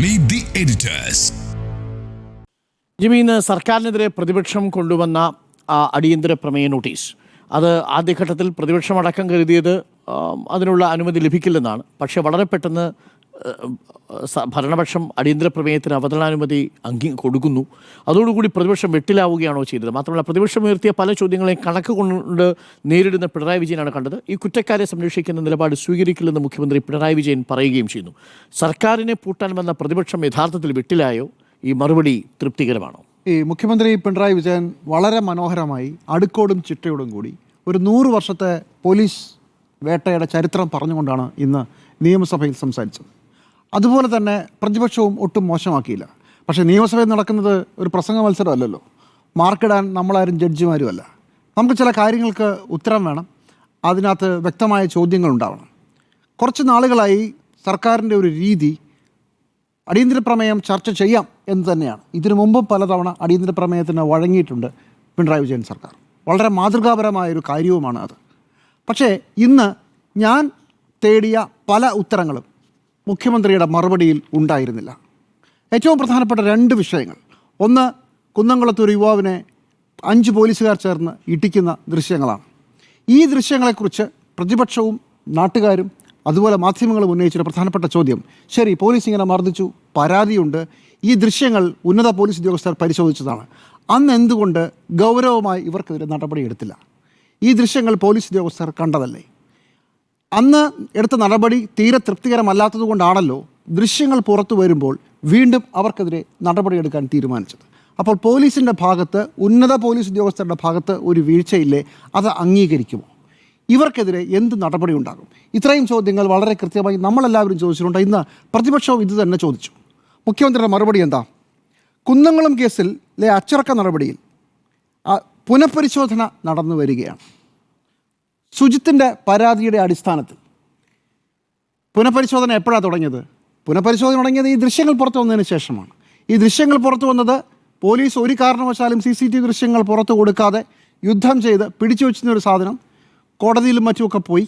Meet the editors. Jimmy, ഇന്ന് സർക്കാരിനെതിരെ പ്രതിപക്ഷം കൊണ്ടുവന്ന അടിയന്തര പ്രമേയ നോട്ടീസ് അത് ആദ്യഘട്ടത്തിൽ പ്രതിപക്ഷം അടക്കം കരുതിയത് അതിനുള്ള അനുമതി ലഭിക്കില്ലെന്നാണ്. പക്ഷേ വളരെ പെട്ടെന്ന് ഭരണപക്ഷം അടിയന്തര പ്രമേയത്തിന് അവതരണാനുമതി കൊടുക്കുന്നു. അതോടുകൂടി പ്രതിപക്ഷം വെട്ടിലാവുകയാണോ ചെയ്തത്? മാത്രമല്ല, പ്രതിപക്ഷം ഉയർത്തിയ പല ചോദ്യങ്ങളെയും കണക്ക് കൊണ്ട് നേരിടുന്ന പിണറായി വിജയനാണ് കണ്ടത്. ഈ കുറ്റക്കാരെ സംരക്ഷിക്കുന്ന നിലപാട് സ്വീകരിക്കില്ലെന്ന് മുഖ്യമന്ത്രി പിണറായി വിജയൻ പറയുകയും ചെയ്യുന്നു. സർക്കാരിനെ പൂട്ടാൻ വന്ന പ്രതിപക്ഷം യഥാർത്ഥത്തിൽ വെട്ടിലായോ? ഈ മറുപടി തൃപ്തികരമാണോ? ഈ മുഖ്യമന്ത്രി പിണറായി വിജയൻ വളരെ മനോഹരമായി അടുക്കോടും ചിട്ടയോടും കൂടി ഒരു 100 വർഷത്തെ പോലീസ് വേട്ടയുടെ ചരിത്രം പറഞ്ഞുകൊണ്ടാണ് ഇന്ന് നിയമസഭയിൽ സംസാരിച്ചത്. അതുപോലെ തന്നെ പ്രതിപക്ഷവും ഒട്ടും മോശമാക്കിയില്ല. പക്ഷേ നിയമസഭയിൽ നടക്കുന്നത് ഒരു പ്രസംഗ മത്സരമല്ലല്ലോ. മാർക്കിടാൻ നമ്മളാരും ജഡ്ജിമാരുമല്ല. നമുക്ക് ചില കാര്യങ്ങൾക്ക് ഉത്തരം വേണം. അതിനകത്ത് വ്യക്തമായ ചോദ്യങ്ങൾ ഉണ്ടാവണം. കുറച്ച് നാളുകളായി സർക്കാരിൻ്റെ ഒരു രീതി അടിയന്തര പ്രമേയം ചർച്ച ചെയ്യാം എന്ന് തന്നെയാണ്. ഇതിനു മുമ്പും പലതവണ അടിയന്തര പ്രമേയത്തിന് വഴങ്ങിയിട്ടുണ്ട് പിണറായി വിജയൻ സർക്കാർ. വളരെ മാതൃകാപരമായൊരു കാര്യവുമാണ് അത്. പക്ഷേ ഇന്ന് ഞാൻ തേടിയ പല ഉത്തരങ്ങളും മുഖ്യമന്ത്രിയുടെ മറുപടിയിൽ ഉണ്ടായിരുന്നില്ല. ഏറ്റവും പ്രധാനപ്പെട്ട 2 വിഷയങ്ങൾ. ഒന്ന്, കുന്നംകുളത്തൊരു യുവാവിനെ 5 പോലീസുകാർ ചേർന്ന് ഇടിക്കുന്ന ദൃശ്യങ്ങളാണ്. ഈ ദൃശ്യങ്ങളെക്കുറിച്ച് പ്രതിപക്ഷവും നാട്ടുകാരും അതുപോലെ മാധ്യമങ്ങളും ഉന്നയിച്ചൊരു പ്രധാനപ്പെട്ട ചോദ്യം, ശരി, പോലീസ് ഇങ്ങനെ മർദ്ദിച്ചു, പരാതിയുണ്ട്, ഈ ദൃശ്യങ്ങൾ ഉന്നത പോലീസ് ഉദ്യോഗസ്ഥർ പരിശോധിച്ചതാണ്, അന്ന് എന്തുകൊണ്ട് ഗൗരവമായി ഇവർക്കെതിരെ നടപടിയെടുത്തില്ല? ഈ ദൃശ്യങ്ങൾ പോലീസ് ഉദ്യോഗസ്ഥർ കണ്ടതല്ലേ? അന്ന് എടുത്ത നടപടി തീരെ തൃപ്തികരമല്ലാത്തത് കൊണ്ടാണല്ലോ ദൃശ്യങ്ങൾ പുറത്തു വരുമ്പോൾ വീണ്ടും അവർക്കെതിരെ നടപടിയെടുക്കാൻ തീരുമാനിച്ചത്. അപ്പോൾ പോലീസിൻ്റെ ഭാഗത്ത്, ഉന്നത പോലീസ് ഉദ്യോഗസ്ഥരുടെ ഭാഗത്ത് ഒരു വീഴ്ചയില്ലേ? അത് അംഗീകരിക്കുമോ? ഇവർക്കെതിരെ എന്ത് നടപടി ഉണ്ടാകും? ഇത്രയും ചോദ്യങ്ങൾ വളരെ കൃത്യമായി നമ്മളെല്ലാവരും ചോദിച്ചിട്ടുണ്ട്. ഇന്ന് പ്രതിപക്ഷവും ഇത് തന്നെ ചോദിച്ചു. മുഖ്യമന്ത്രിയുടെ മറുപടി എന്താ? കുന്നംകുളം കേസിലെ അച്ചടക്ക നടപടിയിൽ പുനഃപരിശോധന നടന്നു വരികയാണ്. സുജിത്തിൻ്റെ പരാതിയുടെ അടിസ്ഥാനത്തിൽ പുനഃപരിശോധന എപ്പോഴാണ് തുടങ്ങിയത്? പുനഃപരിശോധന തുടങ്ങിയത് ഈ ദൃശ്യങ്ങൾ പുറത്തു വന്നതിന് ശേഷമാണ്. ഈ ദൃശ്യങ്ങൾ പുറത്തു വന്നത് പോലീസ് ഒരു കാരണവശാലും CCTV ദൃശ്യങ്ങൾ പുറത്തു കൊടുക്കാതെ യുദ്ധം ചെയ്ത് പിടിച്ചു വെച്ചിരുന്ന ഒരു സാധനം കോടതിയിലും മറ്റുമൊക്കെ പോയി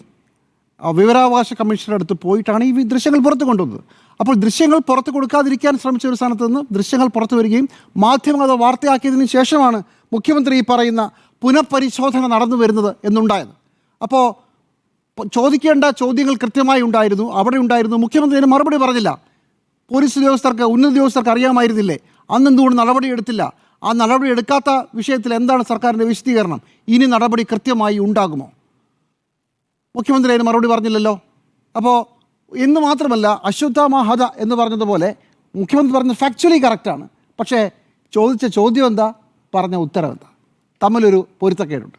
വിവരാവകാശ കമ്മീഷൻ്റെ അടുത്ത് പോയിട്ടാണ് ഈ ദൃശ്യങ്ങൾ പുറത്ത് കൊണ്ടുവന്നത്. അപ്പോൾ ദൃശ്യങ്ങൾ പുറത്ത് കൊടുക്കാതിരിക്കാൻ ശ്രമിച്ച ഒരു സ്ഥാനത്ത് നിന്ന് ദൃശ്യങ്ങൾ പുറത്തു വരികയും മാധ്യമങ്ങൾ അത് വാർത്തയാക്കിയതിന് ശേഷമാണ് മുഖ്യമന്ത്രി ഈ പറയുന്ന പുനഃപരിശോധന നടന്നു വരുന്നത് എന്നുണ്ടായത്. അപ്പോൾ ചോദിക്കേണ്ട ചോദ്യങ്ങൾ കൃത്യമായി ഉണ്ടായിരുന്നു, അവിടെ ഉണ്ടായിരുന്നു. മുഖ്യമന്ത്രി അതിന് മറുപടി പറഞ്ഞില്ല. പോലീസ് ഉദ്യോഗസ്ഥർക്ക്, ഉന്നത ഉദ്യോഗസ്ഥർക്ക് അറിയാമായിരുന്നില്ലേ? അന്നെന്തുകൊണ്ട് നടപടി എടുത്തില്ല? ആ നടപടി എടുക്കാത്ത വിഷയത്തിൽ എന്താണ് സർക്കാരിൻ്റെ വിശദീകരണം? ഇനി നടപടി കൃത്യമായി ഉണ്ടാകുമോ? മുഖ്യമന്ത്രി അതിന് മറുപടി പറഞ്ഞില്ലല്ലോ. അപ്പോൾ എന്ന് മാത്രമല്ല, അശ്വത്ഥാമഹത എന്ന് പറഞ്ഞതുപോലെ മുഖ്യമന്ത്രി പറഞ്ഞ ഫാക്ച്വലി കറക്റ്റാണ്. പക്ഷേ ചോദിച്ച ചോദ്യം എന്താ, പറഞ്ഞ ഉത്തരം എന്താ? തമ്മിലൊരു പൊരുത്തക്കേടുണ്ട്.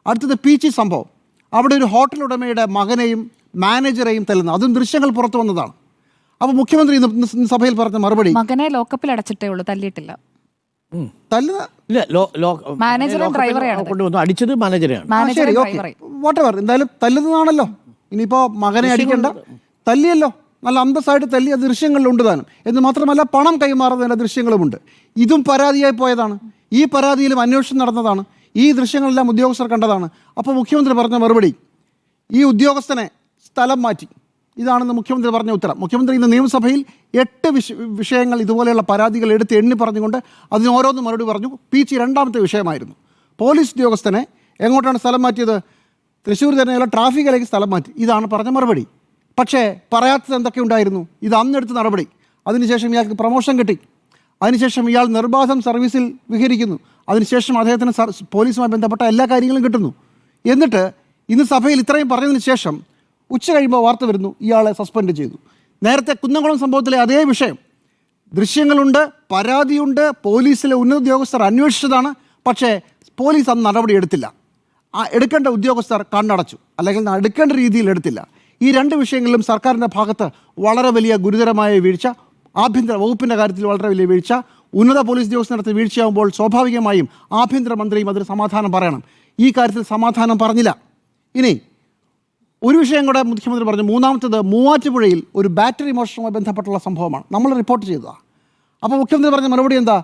അടുത്തത് പീച്ചി സംഭവം. അവിടെ ഒരു ഹോട്ടൽ ഉടമയുടെ മകനെയും മാനേജറെയും തല്ലുന്നു. അതും ദൃശ്യങ്ങൾ പുറത്തു വന്നതാണ്. അപ്പോൾ മുഖ്യമന്ത്രി ഇന്ന് സഭയിൽ പറഞ്ഞ മറുപടി, മകനെ ലോക്കപ്പിൽ അടച്ചിട്ടേ ഉള്ളൂ, തല്ലിയിട്ടില്ല. എന്തായാലും തല്ലുന്നതാണല്ലോ. ഇനിയിപ്പോൾ മകനെ അടിക്കണ്ട, തല്ലിയല്ലോ, നല്ല അന്തസ്സായിട്ട് തല്ലി. അത് ദൃശ്യങ്ങളിലുണ്ട് താനും. എന്ന് മാത്രമല്ല, പണം കൈമാറുന്നതിൻ്റെ ദൃശ്യങ്ങളുമുണ്ട്. ഇതും പരാതിയായി പോയതാണ്. ഈ പരാതിയിലും അന്വേഷണം നടന്നതാണ്. ഈ ദൃശ്യങ്ങളെല്ലാം ഉദ്യോഗസ്ഥർ കണ്ടതാണ്. അപ്പോൾ മുഖ്യമന്ത്രി പറഞ്ഞ മറുപടി, ഈ ഉദ്യോഗസ്ഥനെ സ്ഥലം മാറ്റി. ഇതാണെന്ന് മുഖ്യമന്ത്രി പറഞ്ഞ ഉത്തരം. മുഖ്യമന്ത്രി ഇന്ന് നിയമസഭയിൽ 8 വിഷയങ്ങൾ ഇതുപോലെയുള്ള പരാതികൾ എടുത്ത് എണ്ണി പറഞ്ഞുകൊണ്ട് അതിന് ഓരോന്നും മറുപടി പറഞ്ഞു. പീച്ചി 2ാമത്തെ വിഷയമായിരുന്നു. പോലീസ് ഉദ്യോഗസ്ഥനെ എങ്ങോട്ടാണ് സ്ഥലം മാറ്റിയത്? തൃശ്ശൂർ തന്നെയുള്ള ട്രാഫിക്കിലേക്ക് സ്ഥലം മാറ്റി. ഇതാണ് പറഞ്ഞ മറുപടി. പക്ഷേ പറയാത്തത് എന്തൊക്കെ ഉണ്ടായിരുന്നു? ഇത് അന്നെടുത്ത നടപടി. അതിനുശേഷം ഇയാൾക്ക് പ്രമോഷൻ കിട്ടി. അതിനുശേഷം ഇയാൾ നിർബാധം സർവീസിൽ വിഹരിക്കുന്നു. അതിനുശേഷം അദ്ദേഹത്തിന് പോലീസുമായി ബന്ധപ്പെട്ട എല്ലാ കാര്യങ്ങളും കിട്ടുന്നു. എന്നിട്ട് ഇന്ന് സഭയിൽ ഇത്രയും പറഞ്ഞതിന് ശേഷം ഉച്ച കഴിയുമ്പോൾ വാർത്ത വരുന്നു, ഇയാളെ സസ്പെൻഡ് ചെയ്തു. നേരത്തെ കുന്നംകുളം സംഭവത്തിലെ അതേ വിഷയം, ദൃശ്യങ്ങളുണ്ട്, പരാതിയുണ്ട്, പോലീസിലെ ഉന്നത ഉദ്യോഗസ്ഥർ അന്വേഷിച്ചതാണ്. പക്ഷേ പോലീസ് അന്ന് നടപടി എടുത്തില്ല. എടുക്കേണ്ട ഉദ്യോഗസ്ഥർ കണ്ണടച്ചു, അല്ലെങ്കിൽ എടുക്കേണ്ട രീതിയിൽ എടുത്തില്ല. ഈ 2 വിഷയങ്ങളിലും സർക്കാരിൻ്റെ ഭാഗത്ത് വളരെ വലിയ ഗുരുതരമായ വീഴ്ച, ആഭ്യന്തര വകുപ്പിൻ്റെ കാര്യത്തിൽ വളരെ വലിയ വീഴ്ച, ഉന്നത പോലീസ് ഉദ്യോഗസ്ഥരുടെ വീഴ്ചയാകുമ്പോൾ സ്വാഭാവികമായും ആഭ്യന്തരമന്ത്രിയും അതിന് സമാധാനം പറയണം. ഈ കാര്യത്തിൽ സമാധാനം പറഞ്ഞില്ല. ഇനി ഒരു വിഷയം കൂടെ മുഖ്യമന്ത്രി പറഞ്ഞു. 3ാമത്തേത് മൂവാറ്റുപുഴയിൽ ഒരു ബാറ്ററി മോഷണവുമായി ബന്ധപ്പെട്ടുള്ള സംഭവമാണ്. നമ്മൾ റിപ്പോർട്ട് ചെയ്തതാണ്. അപ്പോൾ മുഖ്യമന്ത്രി പറഞ്ഞ മറുപടി എന്താ?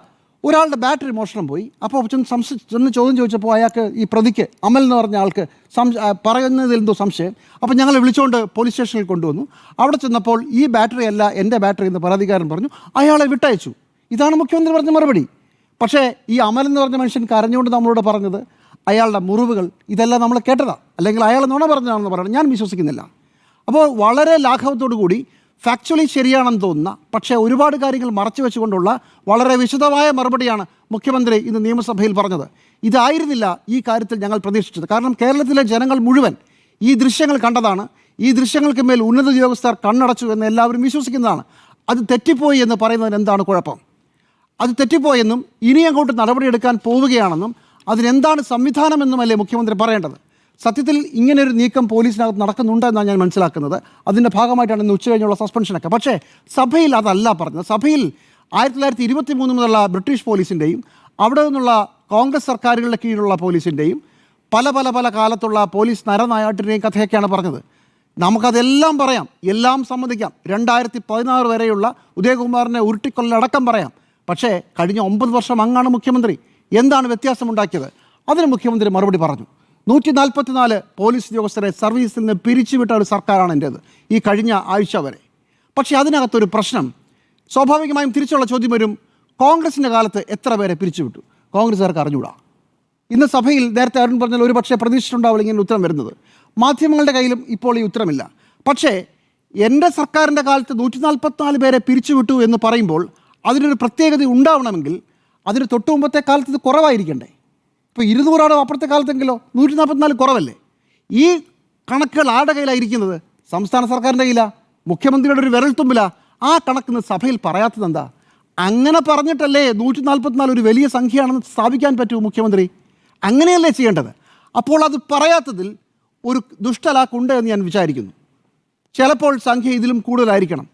ഒരാളുടെ ബാറ്ററി മോഷണം പോയി. അപ്പോൾ ചെന്ന് ചോദ്യം ചോദിച്ചപ്പോൾ അയാൾക്ക്, ഈ പ്രതിക്ക്, അമൽ എന്ന് പറഞ്ഞ ആൾക്ക് പറയുന്നതിൽ എന്തോ സംശയം. അപ്പോൾ ഞങ്ങൾ വിളിച്ചുകൊണ്ട് പോലീസ് സ്റ്റേഷനിൽ കൊണ്ടുവന്നു. അവിടെ ചെന്നപ്പോൾ ഈ ബാറ്ററി അല്ല എൻ്റെ ബാറ്ററി എന്ന് പരാതിക്കാരൻ പറഞ്ഞു. അയാളെ വിട്ടയച്ചു. ഇതാണ് മുഖ്യമന്ത്രി പറഞ്ഞ മറുപടി. പക്ഷേ ഈ അമൽ എന്ന് പറഞ്ഞ മനുഷ്യൻ കരഞ്ഞുകൊണ്ട് നമ്മളോട് പറഞ്ഞത് അയാളുടെ മുറിവുകൾ ഇതെല്ലാം നമ്മൾ കേട്ടതാണ്, അല്ലെങ്കിൽ അയാൾ നുണ പറഞ്ഞതാണെന്ന് പറയണം. ഞാൻ വിശ്വസിക്കുന്നില്ല. അപ്പോൾ വളരെ ലാഘവത്തോടു കൂടി ഫാക്ച്വലി ശരിയാണെന്ന് തോന്നുന്ന, പക്ഷേ ഒരുപാട് കാര്യങ്ങൾ മറച്ചു വെച്ചുകൊണ്ടുള്ള വളരെ വിശദമായ മറുപടിയാണ് മുഖ്യമന്ത്രി ഇന്ന് നിയമസഭയിൽ പറഞ്ഞത്. ഇതായിരുന്നില്ല ഈ കാര്യത്തിൽ ഞങ്ങൾ പ്രതീക്ഷിച്ചത്. കാരണം കേരളത്തിലെ ജനങ്ങൾ മുഴുവൻ ഈ ദൃശ്യങ്ങൾ കണ്ടതാണ്. ഈ ദൃശ്യങ്ങൾക്ക് മേൽ ഉന്നത ഉദ്യോഗസ്ഥർ കണ്ണടച്ചു എന്ന് എല്ലാവരും വിശ്വസിക്കുന്നതാണ്. അത് തെറ്റിപ്പോയി എന്ന് പറയുന്നതിന് എന്താണ് കുഴപ്പം? അത് തെറ്റിപ്പോയെന്നും ഇനി അങ്ങോട്ട് നടപടിയെടുക്കാൻ പോവുകയാണെന്നും അതിനെന്താണ് സംവിധാനമെന്നുമല്ലേ മുഖ്യമന്ത്രി പറയേണ്ടത്. സത്യത്തിൽ ഇങ്ങനൊരു നീക്കം പോലീസിനകത്ത് നടക്കുന്നുണ്ടെന്നാണ് ഞാൻ മനസ്സിലാക്കുന്നത്. അതിൻ്റെ ഭാഗമായിട്ടാണ് ഇന്ന് ഉച്ചകഴിഞ്ഞുള്ള സസ്പെൻഷനൊക്കെ. പക്ഷേ സഭയിൽ അതല്ല പറഞ്ഞത്. സഭയിൽ 1923 മുതലുള്ള ബ്രിട്ടീഷ് പോലീസിൻ്റെയും അവിടെ നിന്നുള്ള കോൺഗ്രസ് സർക്കാരുകളുടെ കീഴിലുള്ള പോലീസിൻ്റെയും പല കാലത്തുള്ള പോലീസ് നരനായാട്ടിൻ്റെയും കഥയൊക്കെയാണ് പറഞ്ഞത്. നമുക്കതെല്ലാം പറയാം, എല്ലാം സമ്മതിക്കാം. 2016 വരെയുള്ള ഉദയകുമാറിനെ ഉരുട്ടിക്കൊല്ലടക്കം പറയാം. പക്ഷേ കഴിഞ്ഞ 9 വർഷം അങ്ങാണ് മുഖ്യമന്ത്രി. എന്താണ് വ്യത്യാസമുണ്ടാക്കിയത്? അതിന് മുഖ്യമന്ത്രി മറുപടി പറഞ്ഞു. 144 പോലീസ് ഉദ്യോഗസ്ഥരെ സർവീസിൽ നിന്ന് പിരിച്ചുവിട്ട ഒരു സർക്കാരാണ് എൻ്റേത് ഈ കഴിഞ്ഞ ആഴ്ച വരെ. പക്ഷേ അതിനകത്തൊരു പ്രശ്നം, സ്വാഭാവികമായും തിരിച്ചുള്ള ചോദ്യം വരും, കോൺഗ്രസിൻ്റെ കാലത്ത് എത്ര പേരെ പിരിച്ചുവിട്ടു? കോൺഗ്രസ്സുകാർക്ക് അറിഞ്ഞൂടാ. ഇന്ന് സഭയിൽ നേരത്തെ അരുൺ പറഞ്ഞാൽ ഒരു പക്ഷേ പ്രതീക്ഷിച്ചിട്ടുണ്ടാവില്ല ഇങ്ങനെ ഉത്തരം വരുന്നത്. മാധ്യമങ്ങളുടെ കയ്യിലും ഇപ്പോൾ ഈ ഉത്തരമില്ല. പക്ഷേ എൻ്റെ സർക്കാരിൻ്റെ കാലത്ത് 144 പേരെ പിരിച്ചുവിട്ടു എന്ന് പറയുമ്പോൾ അതിനൊരു പ്രത്യേകത ഉണ്ടാവണമെങ്കിൽ അതിന് തൊട്ട് മുമ്പത്തെ കാലത്ത് ഇത് കുറവായിരിക്കണ്ടേ? ഇപ്പോൾ 200 അപ്പുറത്തെ കാലത്തെങ്കിലോ 144 കുറവല്ലേ? ഈ കണക്കുകൾ ആരുടെ കയ്യിലായിരിക്കുന്നത്? സംസ്ഥാന സർക്കാരിൻ്റെ കയ്യിലാണ്, മുഖ്യമന്ത്രിയുടെ ഒരു വിരൽത്തുമ്പിലാണ്. ആ കണക്കിന് സഭയിൽ പറയാത്തത് എന്താ? അങ്ങനെ പറഞ്ഞിട്ടല്ലേ 144 ഒരു വലിയ സംഖ്യയാണെന്ന് സ്ഥാപിക്കാൻ പറ്റൂ മുഖ്യമന്ത്രി? അങ്ങനെയല്ലേ ചെയ്യേണ്ടത്? അപ്പോൾ അത് പറയാത്തതിൽ ഒരു ദുഷ്ടലാക്കുണ്ട് എന്ന് ഞാൻ വിചാരിക്കുന്നു. ചിലപ്പോൾ സംഖ്യ ഇതിലും കൂടുതലായിരിക്കണം,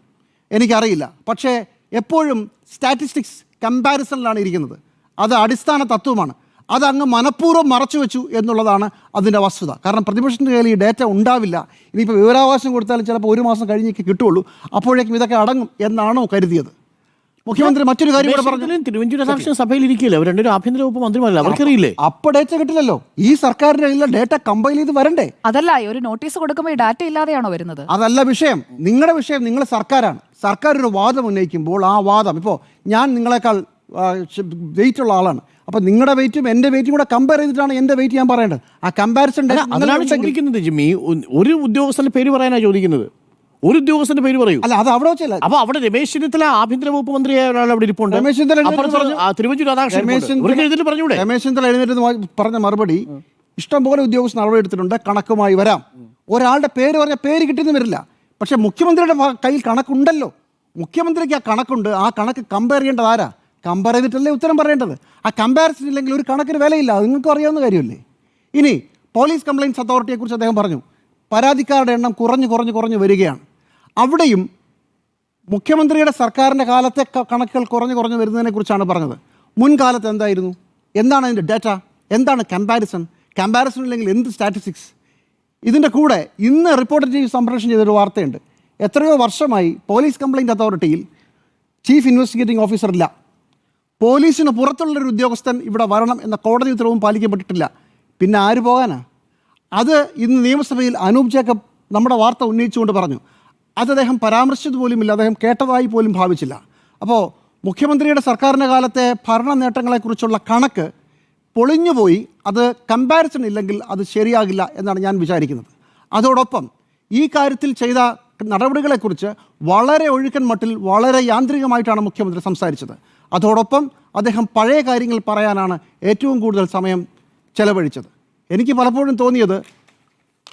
എനിക്കറിയില്ല. പക്ഷേ എപ്പോഴും സ്റ്റാറ്റിസ്റ്റിക്സ് കമ്പാരിസണിലാണ് ഇരിക്കുന്നത്. അത് അടിസ്ഥാന തത്വമാണ്. അതങ്ങ് മനഃപൂർവ്വം മറച്ചു വെച്ചു എന്നുള്ളതാണ് അതിൻ്റെ വസ്തുത. കാരണം പ്രതിപക്ഷത്തിൻ്റെ കയ്യിൽ ഈ ഡേറ്റ ഉണ്ടാവില്ല. ഇനിയിപ്പോൾ വിവരാവകാശം കൊടുത്താലും ചിലപ്പോൾ 1 മാസം കഴിഞ്ഞേക്ക് കിട്ടുള്ളൂ. അപ്പോഴേക്കും ഇതൊക്കെ അടങ്ങും എന്നാണോ കരുതിയത്? മുഖ്യമന്ത്രി മറ്റൊരു കാര്യം കൂടെ പറഞ്ഞു. തിരുവഞ്ചൂർ സഭയിൽ ഇരിക്കില്ല, അവർ രണ്ടുപേരും ആഭ്യന്തര വകുപ്പ് മന്ത്രിമാരല്ല, അവർക്കറിയില്ലേ? അപ്പോൾ ഡേറ്റ കിട്ടില്ലല്ലോ. ഈ സർക്കാരിൻ്റെ കയ്യിലുള്ള ഡേറ്റ കമ്പൈൽ ചെയ്ത് വരണ്ടേ? അതല്ല, ഒരു നോട്ടീസ് കൊടുക്കുമ്പോൾ ഈ ഡാറ്റ ഇല്ലാതെയാണോ വരുന്നത്? അതല്ല വിഷയം. നിങ്ങളുടെ വിഷയം, നിങ്ങൾ സർക്കാരാണ്. സർക്കാർ ഒരു വാദം ഉന്നയിക്കുമ്പോൾ ആ വാദം, ഇപ്പോൾ ഞാൻ നിങ്ങളെക്കാൾ വെയിറ്റ് ഉള്ള ആളാണ്, അപ്പോൾ നിങ്ങളുടെ വെയിറ്റും എൻ്റെ വെയിറ്റും കൂടെ കമ്പയർ ചെയ്തിട്ടാണ് എൻ്റെ വെയിറ്റ് ഞാൻ പറയേണ്ടത്. ആ കമ്പാരിസൺ അതാണ് ചോദിക്കുന്നത് ജിമ്മി. ഒരു ഉദ്യോഗസ്ഥന്റെ പേര് പറയാനാണ് ചോദിക്കുന്നത്. ഒരു ഉദ്യോഗസ്ഥന്റെ പേര് പറയൂ. അല്ല, അത് അവിടെ വെച്ചല്ല. അപ്പൊ അവിടെ രമേശ് ചെന്നിത്തല ആഭ്യന്തര വകുപ്പ് മന്ത്രിയായ ഒരാൾ അവിടെ ഇരിപ്പുണ്ട്. രമേശ് ചെന്നിത്തല എഴുന്നേറ്റ് പറഞ്ഞ മറുപടി, ഇഷ്ടംപോലെ ഉദ്യോഗസ്ഥർ നടപടിയെടുത്തിട്ടുണ്ട്, കണക്കുമായി വരാം. ഒരാളുടെ പേര് പറഞ്ഞ പേര് കിട്ടിയെന്ന് വരില്ല. പക്ഷെ മുഖ്യമന്ത്രിയുടെ കയ്യിൽ കണക്കുണ്ടല്ലോ. മുഖ്യമന്ത്രിക്ക് ആ കണക്കുണ്ട്. ആ കണക്ക് കമ്പയർ ചെയ്യേണ്ടത് ആരാ? കമ്പയർ ചെയ്തിട്ടല്ലേ ഉത്തരം പറയേണ്ടത്. ആ കമ്പാരിസൺ ഇല്ലെങ്കിൽ ഒരു കണക്കിന് വിലയില്ല. അത് നിങ്ങൾക്ക് അറിയാവുന്ന കാര്യമല്ലേ. ഇനി പോലീസ് കംപ്ലയിൻറ്റ്സ് അതോറിറ്റിയെക്കുറിച്ച് അദ്ദേഹം പറഞ്ഞു. പരാതിക്കാരുടെ എണ്ണം കുറഞ്ഞു വരികയാണ്. അവിടെയും മുഖ്യമന്ത്രിയുടെ സർക്കാരിൻ്റെ കാലത്തെ കണക്കുകൾ കുറഞ്ഞു വരുന്നതിനെക്കുറിച്ചാണ് പറഞ്ഞത്. മുൻകാലത്ത് എന്തായിരുന്നു? എന്താണ് അതിൻ്റെ ഡാറ്റ? എന്താണ് കമ്പാരിസൺ ഇല്ലെങ്കിൽ എന്ത് സ്റ്റാറ്റിസ്റ്റിക്സ്? ഇതിൻ്റെ കൂടെ ഇന്ന് റിപ്പോർട്ടർ ടി വി സംപ്രേഷണം ചെയ്തൊരു വാർത്തയുണ്ട്. എത്രയോ വർഷമായി പോലീസ് കംപ്ലയിൻറ്റ് അതോറിറ്റിയിൽ ചീഫ് ഇൻവെസ്റ്റിഗേറ്റിംഗ് ഓഫീസർ ഇല്ല. പോലീസിന് പുറത്തുള്ളൊരു ഉദ്യോഗസ്ഥൻ ഇവിടെ വരണം എന്ന കോടതി ഉത്തരവും പാലിക്കപ്പെട്ടിട്ടില്ല. പിന്നെ ആര് പോകാനാ? അത് ഇന്ന് നിയമസഭയിൽ അനൂപ് ജേക്കബ് നമ്മുടെ വാർത്ത ഉന്നയിച്ചുകൊണ്ട് പറഞ്ഞു. അത് അദ്ദേഹം പരാമർശിച്ചത് പോലുമില്ല, അദ്ദേഹം കേട്ടതായി പോലും ഭാവിച്ചില്ല. അപ്പോൾ മുഖ്യമന്ത്രിയുടെ സർക്കാരിൻ്റെ കാലത്തെ ഭരണ നേട്ടങ്ങളെക്കുറിച്ചുള്ള കണക്ക് പൊളിഞ്ഞുപോയി. അത് കമ്പാരിസൺ ഇല്ലെങ്കിൽ അത് ശരിയാകില്ല എന്നാണ് ഞാൻ വിചാരിക്കുന്നത്. അതോടൊപ്പം ഈ കാര്യത്തിൽ ചെയ്ത നടപടികളെക്കുറിച്ച് വളരെ ഒഴുക്കൻ മട്ടിൽ വളരെ യാന്ത്രികമായിട്ടാണ് മുഖ്യമന്ത്രി സംസാരിച്ചത്. അതോടൊപ്പം അദ്ദേഹം പഴയ കാര്യങ്ങൾ പറയാനാണ് ഏറ്റവും കൂടുതൽ സമയം ചെലവഴിച്ചത്. എനിക്ക് പലപ്പോഴും തോന്നിയത്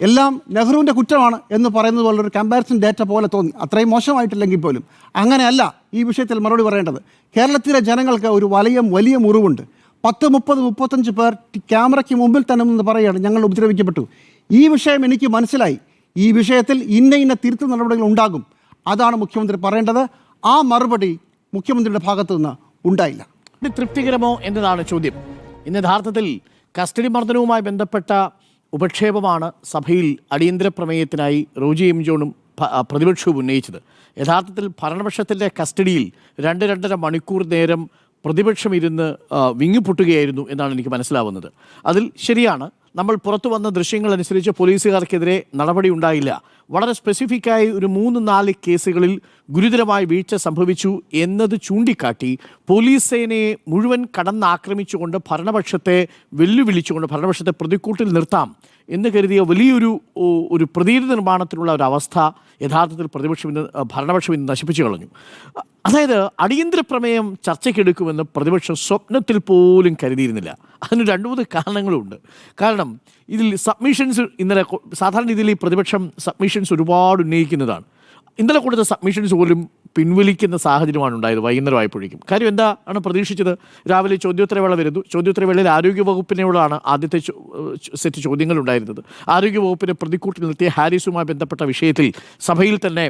എല്ലാം നെഹ്റുവിൻ്റെ കുറ്റമാണ് എന്ന് പറയുന്നത് പോലൊരു കമ്പാരിസൺ ഡേറ്റ പോലെ തോന്നി. അത്രയും മോശമായിട്ടില്ലെങ്കിൽ പോലും അങ്ങനെയല്ല ഈ വിഷയത്തിൽ മറുപടി പറയേണ്ടത്. കേരളത്തിലെ ജനങ്ങൾക്ക് ഒരു വലിയ മുറിവുണ്ട്. 10, 30, 35 പേർ ക്യാമറയ്ക്ക് മുമ്പിൽ തന്നെ നിന്ന് പറയുകയാണ് ഞങ്ങൾ ഉപദ്രവിക്കപ്പെട്ടു. ഈ വിഷയം എനിക്ക് മനസ്സിലായി. ഈ വിഷയത്തിൽ ഇന്ന തിരുത്തൽ നടപടികൾ ഉണ്ടാകും. അതാണ് മുഖ്യമന്ത്രി പറയേണ്ടത്. ആ മറുപടി മുഖ്യമന്ത്രിയുടെ ഭാഗത്തു നിന്ന് ഉണ്ടായില്ല. തൃപ്തികരമോ എന്നതാണ് ചോദ്യം. ഇന്ന് യഥാർത്ഥത്തിൽ കസ്റ്റഡി മർദ്ദനവുമായി ബന്ധപ്പെട്ട ഉപക്ഷേപമാണ് സഭയിൽ അടിയന്തര പ്രമേയത്തിനായി റോജി എം ജോണും പ്രതിപക്ഷവും ഉന്നയിച്ചത്. യഥാർത്ഥത്തിൽ ഭരണപക്ഷത്തിൻ്റെ കസ്റ്റഡിയിൽ 2-2.5 മണിക്കൂർ നേരം പ്രതിപക്ഷം ഇരുന്ന് വിങ്ങിപ്പൊട്ടുകയായിരുന്നു എന്നാണ് എനിക്ക് മനസ്സിലാവുന്നത്. അതിൽ ശരിയാണ്, നമ്മൾ പുറത്തു വന്ന ദൃശ്യങ്ങളനുസരിച്ച് പോലീസുകാർക്കെതിരെ നടപടി ഉണ്ടായില്ല. വളരെ സ്പെസിഫിക്കായി ഒരു 3-4 കേസുകളിൽ ഗുരുതരമായ വീഴ്ച സംഭവിച്ചു എന്നത് ചൂണ്ടിക്കാട്ടി പോലീസ് സേനയെ മുഴുവൻ കടന്നാക്രമിച്ചുകൊണ്ട് ഭരണപക്ഷത്തെ വെല്ലുവിളിച്ചുകൊണ്ട് ഭരണപക്ഷത്തെ പ്രതിക്കൂട്ടിൽ നിർത്താം എന്ന് കരുതിയ വലിയൊരു പ്രതീതി നിർമ്മാണത്തിനുള്ള ഒരു അവസ്ഥ യഥാർത്ഥത്തിൽ ഭരണപക്ഷം ഇന്ന് നശിപ്പിച്ചു കളഞ്ഞു. അതായത് അടിയന്തര പ്രമേയം ചർച്ചയ്ക്കെടുക്കുമെന്ന് പ്രതിപക്ഷം സ്വപ്നത്തിൽ പോലും കരുതിയിരുന്നില്ല. അതിന് 2-3 കാരണങ്ങളുണ്ട്. കാരണം ഇതിൽ സബ്മിഷൻസ് ഇന്നലെ സാധാരണ രീതിയിൽ ഈ പ്രതിപക്ഷം സബ്മിഷൻസ് ഒരുപാട് ഉന്നയിക്കുന്നതാണ്. ഇന്നലെ കൊടുത്ത സബ്മിഷൻസ് പോലും പിൻവലിക്കുന്ന സാഹചര്യമാണ് ഉണ്ടായത് വൈകുന്നേരമായപ്പോഴേക്കും. കാര്യം എന്താണ് പ്രതീക്ഷിച്ചത്? രാവിലെ ചോദ്യോത്തരവേള വരുന്നു. ചോദ്യോത്തരവേളയിൽ ആരോഗ്യവകുപ്പിനോടാണ് ആദ്യത്തെ സെറ്റ് ചോദ്യങ്ങൾ ഉണ്ടായിരുന്നത്. ആരോഗ്യവകുപ്പിനെ പ്രതിക്കൂട്ടിൽ നിർത്തിയ ഹാരിസുമായി ബന്ധപ്പെട്ട വിഷയത്തിൽ സഭയിൽ തന്നെ